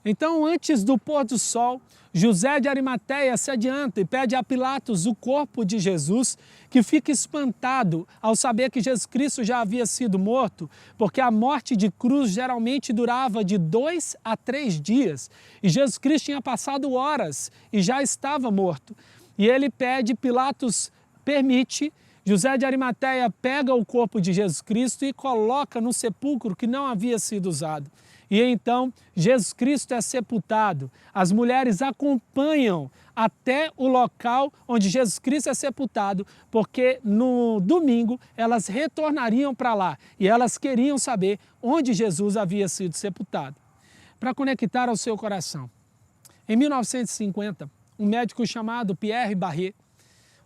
Então, antes do pôr do sol, José de Arimateia se adianta e pede a Pilatos o corpo de Jesus, que fica espantado ao saber que Jesus Cristo já havia sido morto, porque a morte de cruz geralmente durava de 2 a 3 dias, e Jesus Cristo tinha passado horas e já estava morto. E ele pede, Pilatos permite, José de Arimateia pega o corpo de Jesus Cristo e coloca no sepulcro que não havia sido usado. E então Jesus Cristo é sepultado. As mulheres acompanham até o local onde Jesus Cristo é sepultado, porque no domingo elas retornariam para lá e elas queriam saber onde Jesus havia sido sepultado. Para conectar ao seu coração, em 1950, um médico chamado Pierre Barré,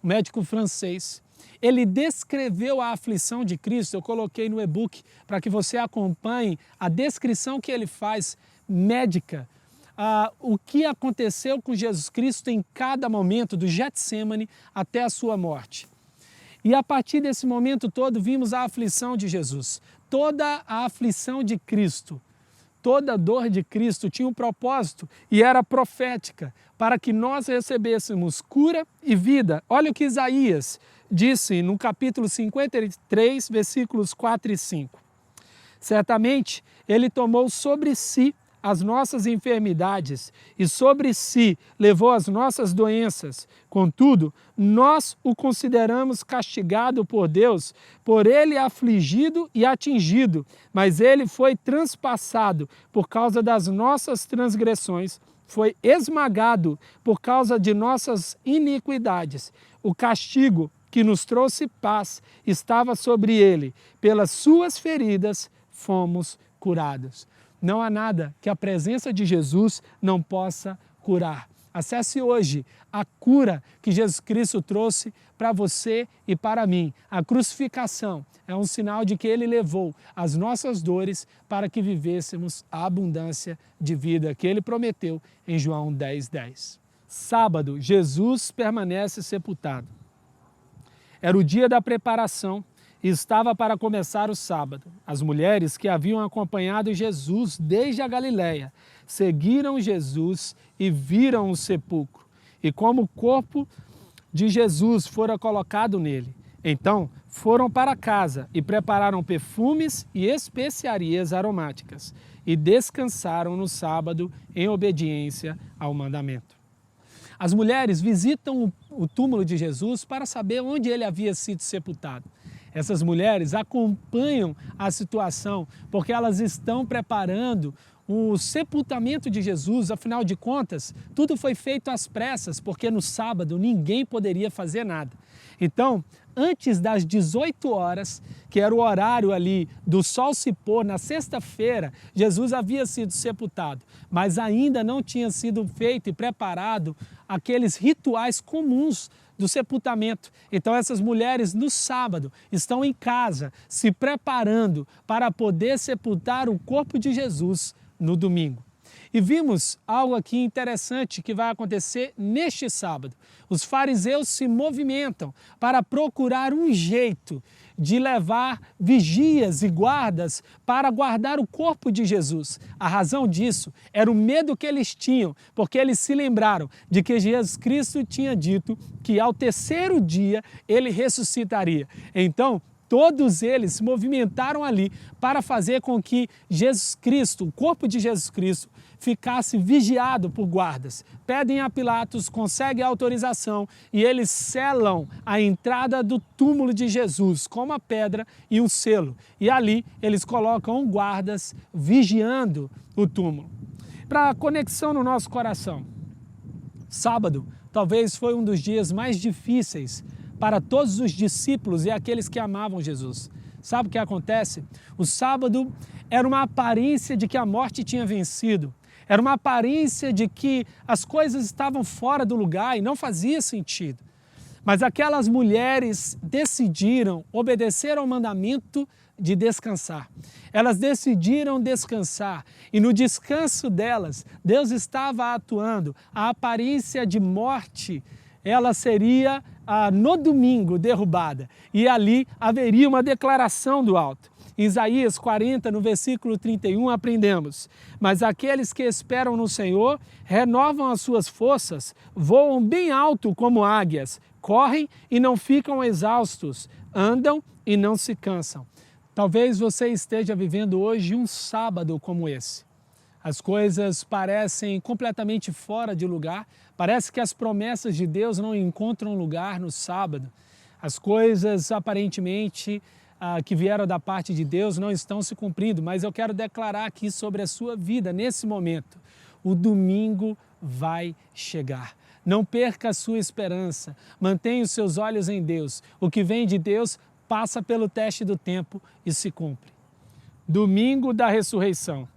um médico francês, ele descreveu a aflição de Cristo. Eu coloquei no e-book para que você acompanhe a descrição que ele faz médica, o que aconteceu com Jesus Cristo em cada momento, do Getsêmani até a sua morte. E a partir desse momento todo vimos a aflição de Jesus. Toda a aflição de Cristo, toda a dor de Cristo tinha um propósito e era profética, para que nós recebêssemos cura e vida. Olha o que Isaías disse no capítulo 53, versículos 4 e 5. Certamente ele tomou sobre si as nossas enfermidades e sobre si levou as nossas doenças. Contudo, nós o consideramos castigado por Deus, por ele afligido e atingido, mas ele foi transpassado por causa das nossas transgressões, foi esmagado por causa de nossas iniquidades. O castigo que nos trouxe paz estava sobre ele. Pelas suas feridas fomos curados. Não há nada que a presença de Jesus não possa curar. Acesse hoje a cura que Jesus Cristo trouxe para você e para mim. A crucificação é um sinal de que ele levou as nossas dores para que vivêssemos a abundância de vida que ele prometeu em João 10:10. Sábado, Jesus permanece sepultado. Era o dia da preparação e estava para começar o sábado. As mulheres que haviam acompanhado Jesus desde a Galileia seguiram Jesus e viram o sepulcro, e como o corpo de Jesus fora colocado nele. Então foram para casa e prepararam perfumes e especiarias aromáticas e descansaram no sábado em obediência ao mandamento. As mulheres visitam o túmulo de Jesus para saber onde ele havia sido sepultado. Essas mulheres acompanham a situação porque elas estão preparando o sepultamento de Jesus. Afinal de contas, tudo foi feito às pressas, porque no sábado ninguém poderia fazer nada. Então, antes das 18 horas, que era o horário ali do sol se pôr na sexta-feira, Jesus havia sido sepultado, mas ainda não tinha sido feito e preparado aqueles rituais comuns do sepultamento. Então essas mulheres no sábado estão em casa se preparando para poder sepultar o corpo de Jesus no domingo. E vimos algo aqui interessante que vai acontecer neste sábado. Os fariseus se movimentam para procurar um jeito de levar vigias e guardas para guardar o corpo de Jesus. A razão disso era o medo que eles tinham, porque eles se lembraram de que Jesus Cristo tinha dito que ao terceiro dia ele ressuscitaria. Então, todos eles se movimentaram ali para fazer com que Jesus Cristo, o corpo de Jesus Cristo, ficasse vigiado por guardas. Pedem a Pilatos, conseguem a autorização e eles selam a entrada do túmulo de Jesus com uma pedra e um selo. E ali eles colocam guardas vigiando o túmulo. Para conexão no nosso coração, Sábado talvez foi um dos dias mais difíceis para todos os discípulos e aqueles que amavam Jesus. Sabe o que acontece? O sábado era uma aparência de que a morte tinha vencido. Era uma aparência de que as coisas estavam fora do lugar e não fazia sentido. Mas aquelas mulheres decidiram obedecer ao mandamento de descansar. Elas decidiram descansar e no descanso delas, Deus estava atuando. A aparência de morte, ela seria no domingo derrubada e ali haveria uma declaração do alto. Em Isaías 40, no versículo 31, aprendemos: mas aqueles que esperam no Senhor renovam as suas forças, voam bem alto como águias, correm e não ficam exaustos, andam e não se cansam. Talvez você esteja vivendo hoje um sábado como esse. As coisas parecem completamente fora de lugar, parece que as promessas de Deus não encontram lugar no sábado. As coisas aparentemente que vieram da parte de Deus não estão se cumprindo, mas eu quero declarar aqui sobre a sua vida nesse momento. O domingo vai chegar. Não perca a sua esperança, mantenha os seus olhos em Deus. O que vem de Deus passa pelo teste do tempo e se cumpre. Domingo da ressurreição.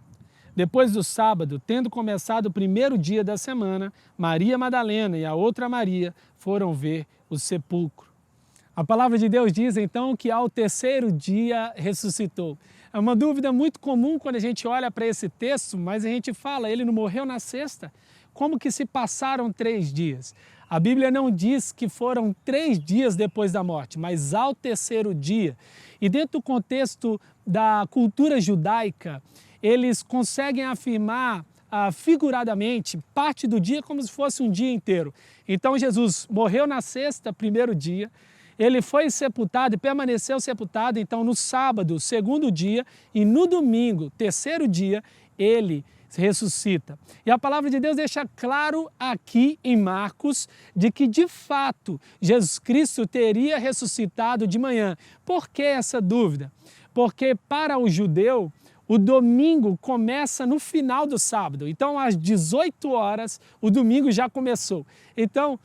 Depois do sábado, tendo começado o primeiro dia da semana, Maria Madalena e a outra Maria foram ver o sepulcro. A palavra de Deus diz então que ao terceiro dia ressuscitou. É uma dúvida muito comum quando a gente olha para esse texto, mas a gente fala, ele não morreu na sexta? Como que se passaram 3 dias? A Bíblia não diz que foram 3 dias depois da morte, mas ao terceiro dia. E dentro do contexto da cultura judaica, eles conseguem afirmar figuradamente parte do dia como se fosse um dia inteiro. Então Jesus morreu na sexta, primeiro dia, ele foi sepultado e permaneceu sepultado, então no sábado, segundo dia, e no domingo, terceiro dia, ele ressuscita. E a palavra de Deus deixa claro aqui em Marcos de que de fato Jesus Cristo teria ressuscitado de manhã. Por que essa dúvida? Porque para o judeu o domingo começa no final do sábado. Então às 18 horas o domingo já começou. Então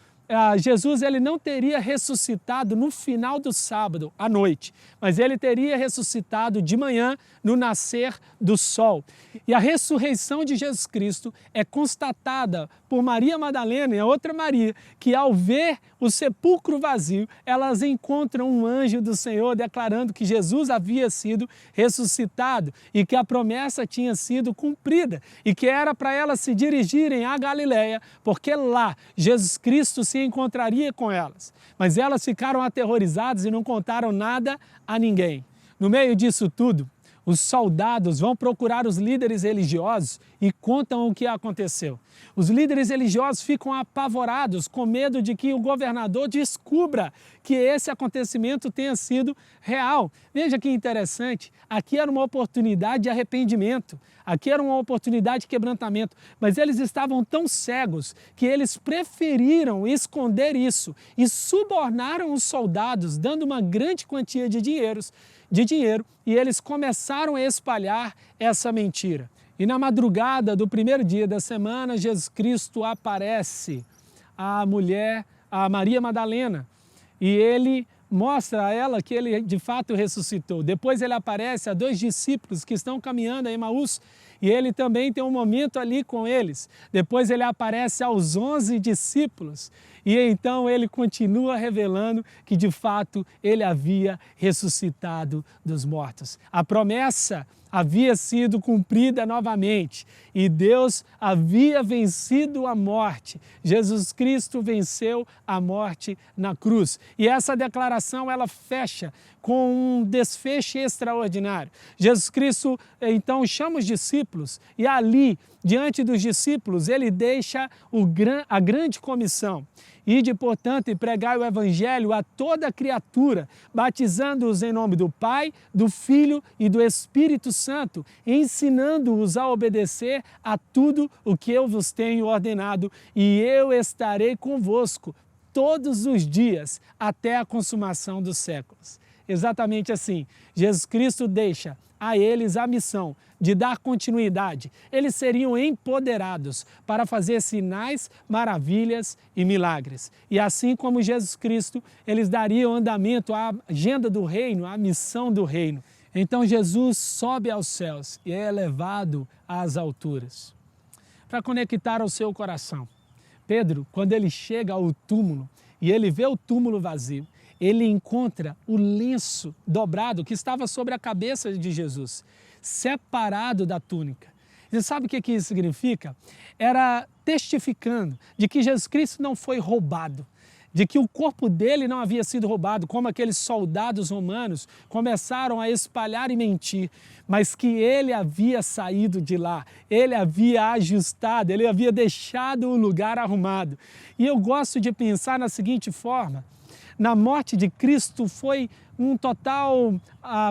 Jesus ele não teria ressuscitado no final do sábado, à noite, mas ele teria ressuscitado de manhã, no nascer do sol. E a ressurreição de Jesus Cristo é constatada por Maria Madalena e a outra Maria, que ao ver o sepulcro vazio, elas encontram um anjo do Senhor declarando que Jesus havia sido ressuscitado e que a promessa tinha sido cumprida e que era para elas se dirigirem à Galileia, porque lá Jesus Cristo se encontraria com elas. Mas elas ficaram aterrorizadas e não contaram nada a ninguém. No meio disso tudo, os soldados vão procurar os líderes religiosos e contam o que aconteceu. Os líderes religiosos ficam apavorados com medo de que o governador descubra que esse acontecimento tenha sido real. Veja que interessante, aqui era uma oportunidade de arrependimento, aqui era uma oportunidade de quebrantamento, mas eles estavam tão cegos que eles preferiram esconder isso e subornaram os soldados, dando uma grande quantia de dinheiro, e eles começaram a espalhar essa mentira. E na madrugada do primeiro dia da semana, Jesus Cristo aparece à mulher, a Maria Madalena, e ele mostra a ela que ele de fato ressuscitou. Depois ele aparece a 2 discípulos que estão caminhando a Emaús, e ele também tem um momento ali com eles. Depois ele aparece aos 11 discípulos, e então ele continua revelando que de fato ele havia ressuscitado dos mortos. A promessa havia sido cumprida novamente e Deus havia vencido a morte. Jesus Cristo venceu a morte na cruz. E essa declaração ela fecha com um desfecho extraordinário. Jesus Cristo então chama os discípulos e ali, diante dos discípulos, ele deixa a grande comissão. Ide, portanto, e pregai o Evangelho a toda criatura, batizando-os em nome do Pai, do Filho e do Espírito Santo, ensinando-os a obedecer a tudo o que eu vos tenho ordenado, e eu estarei convosco todos os dias até a consumação dos séculos. Exatamente assim, Jesus Cristo deixa a eles a missão de dar continuidade. Eles seriam empoderados para fazer sinais, maravilhas e milagres. E assim como Jesus Cristo, eles dariam andamento à agenda do reino, à missão do reino. Então Jesus sobe aos céus e é elevado às alturas. Para conectar ao seu coração, Pedro, quando ele chega ao túmulo e ele vê o túmulo vazio, ele encontra o lenço dobrado que estava sobre a cabeça de Jesus, separado da túnica. Você sabe o que isso significa? Era testificando de que Jesus Cristo não foi roubado, de que o corpo dele não havia sido roubado, como aqueles soldados romanos começaram a espalhar e mentir, mas que ele havia saído de lá, ele havia ajustado, ele havia deixado o lugar arrumado. E eu gosto de pensar na seguinte forma: na morte de Cristo foi um total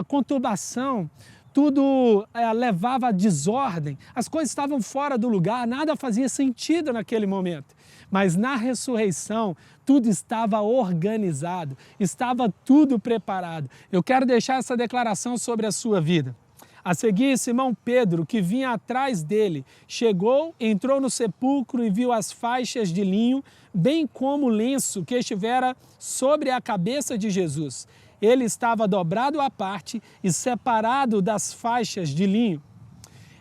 conturbação, tudo levava a desordem, as coisas estavam fora do lugar, nada fazia sentido naquele momento. Mas na ressurreição, tudo estava organizado, estava tudo preparado. Eu quero deixar essa declaração sobre a sua vida. A seguir, Simão Pedro, que vinha atrás dele, chegou, entrou no sepulcro e viu as faixas de linho, bem como o lenço que estivera sobre a cabeça de Jesus. Ele estava dobrado à parte e separado das faixas de linho.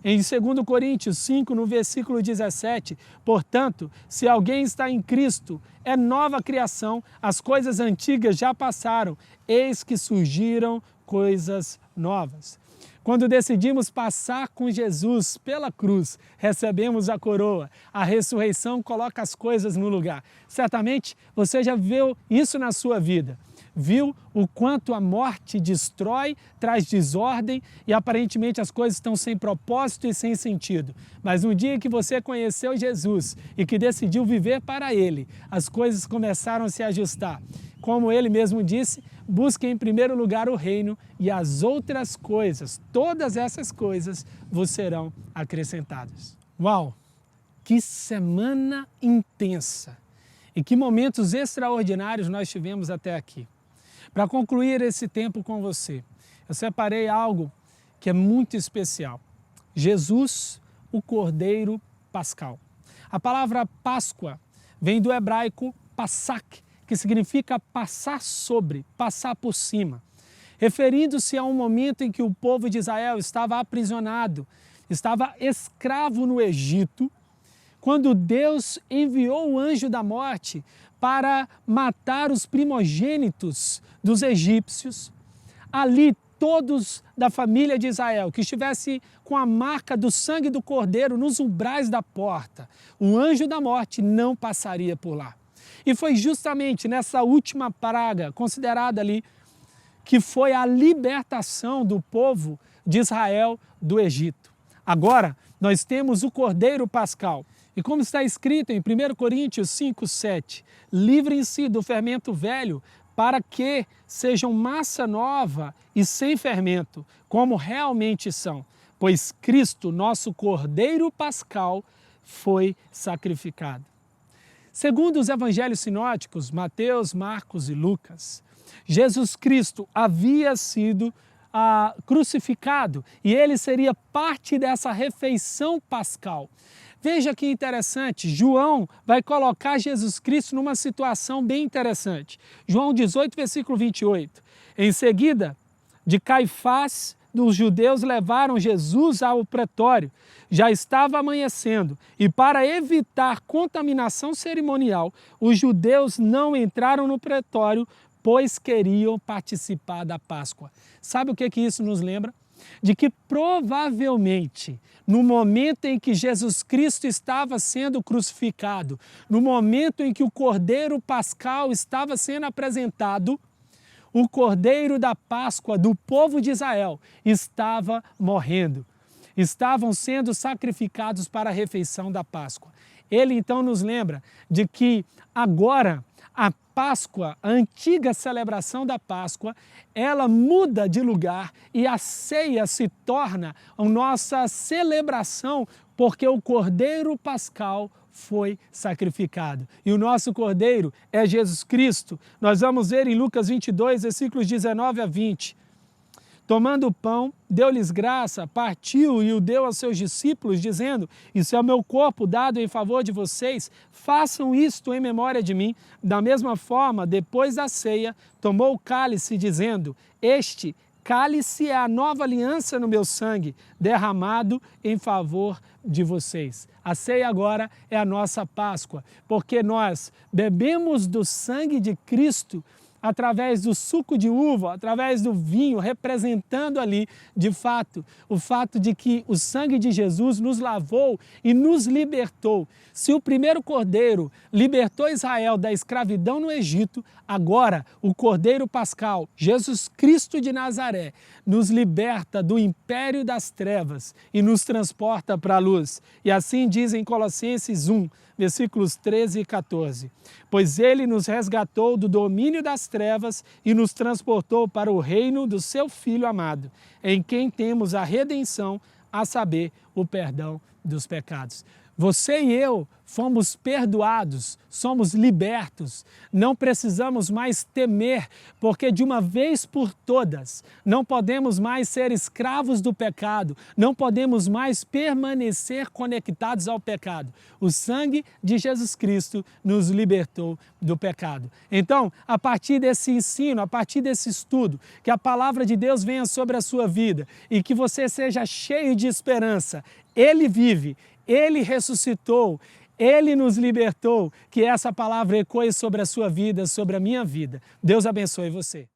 Em 2 Coríntios 5, no versículo 17, portanto, se alguém está em Cristo, é nova criação, as coisas antigas já passaram, eis que surgiram coisas novas. Quando decidimos passar com Jesus pela cruz, recebemos a coroa. A ressurreição coloca as coisas no lugar. Certamente você já viu isso na sua vida. Viu o quanto a morte destrói, traz desordem e aparentemente as coisas estão sem propósito e sem sentido. Mas no dia que você conheceu Jesus e que decidiu viver para Ele, as coisas começaram a se ajustar. Como Ele mesmo disse, busque em primeiro lugar o reino e as outras coisas, todas essas coisas, vos serão acrescentadas. Uau! Que semana intensa! E que momentos extraordinários nós tivemos até aqui. Para concluir esse tempo com você, eu separei algo que é muito especial. Jesus, o Cordeiro Pascal. A palavra Páscoa vem do hebraico Passak, que significa passar sobre, passar por cima, referindo-se a um momento em que o povo de Israel estava aprisionado, estava escravo no Egito, quando Deus enviou o anjo da morte para matar os primogênitos dos egípcios. Ali, todos da família de Israel que estivesse com a marca do sangue do cordeiro nos umbrais da porta, o anjo da morte não passaria por lá. E foi justamente nessa última praga, considerada ali, que foi a libertação do povo de Israel do Egito. Agora, nós temos o Cordeiro Pascal. E como está escrito em 1 Coríntios 5:7, livrem-se do fermento velho, para que sejam massa nova e sem fermento, como realmente são. Pois Cristo, nosso Cordeiro Pascal, foi sacrificado. Segundo os evangelhos sinóticos, Mateus, Marcos e Lucas, Jesus Cristo havia sido crucificado e ele seria parte dessa refeição pascal. Veja que interessante, João vai colocar Jesus Cristo numa situação bem interessante. João 18, versículo 28. Em seguida, de Caifás, os judeus levaram Jesus ao pretório. Já estava amanhecendo e para evitar contaminação cerimonial, os judeus não entraram no pretório, pois queriam participar da Páscoa. Sabe o que isso nos lembra? De que provavelmente, no momento em que Jesus Cristo estava sendo crucificado, no momento em que o Cordeiro Pascal estava sendo apresentado, o Cordeiro da Páscoa do povo de Israel estava morrendo. Estavam sendo sacrificados para a refeição da Páscoa. Ele então nos lembra de que agora a Páscoa, a antiga celebração da Páscoa, ela muda de lugar e a ceia se torna a nossa celebração porque o Cordeiro Pascal foi sacrificado. E o nosso Cordeiro é Jesus Cristo. Nós vamos ver em Lucas 22, versículos 19 a 20. Tomando o pão, deu-lhes graça, partiu e o deu aos seus discípulos, dizendo: isso é o meu corpo dado em favor de vocês, façam isto em memória de mim. Da mesma forma, depois da ceia, tomou o cálice, dizendo: este cálice é a nova aliança no meu sangue, derramado em favor de vocês. A ceia agora é a nossa Páscoa, porque nós bebemos do sangue de Cristo através do suco de uva, através do vinho, representando ali, de fato, o fato de que o sangue de Jesus nos lavou e nos libertou. Se o primeiro cordeiro libertou Israel da escravidão no Egito, agora o Cordeiro Pascal, Jesus Cristo de Nazaré, nos liberta do império das trevas e nos transporta para a luz. E assim diz em Colossenses 1, versículos 13 e 14. Pois ele nos resgatou do domínio das trevas e nos transportou para o reino do seu Filho amado, em quem temos a redenção, a saber, o perdão dos pecados. Você e eu fomos perdoados, somos libertos, não precisamos mais temer, porque de uma vez por todas não podemos mais ser escravos do pecado, não podemos mais permanecer conectados ao pecado. O sangue de Jesus Cristo nos libertou do pecado. Então, a partir desse ensino, a partir desse estudo, que a palavra de Deus venha sobre a sua vida e que você seja cheio de esperança. Ele vive, Ele ressuscitou, Ele nos libertou, que essa palavra ecoe sobre a sua vida, sobre a minha vida. Deus abençoe você.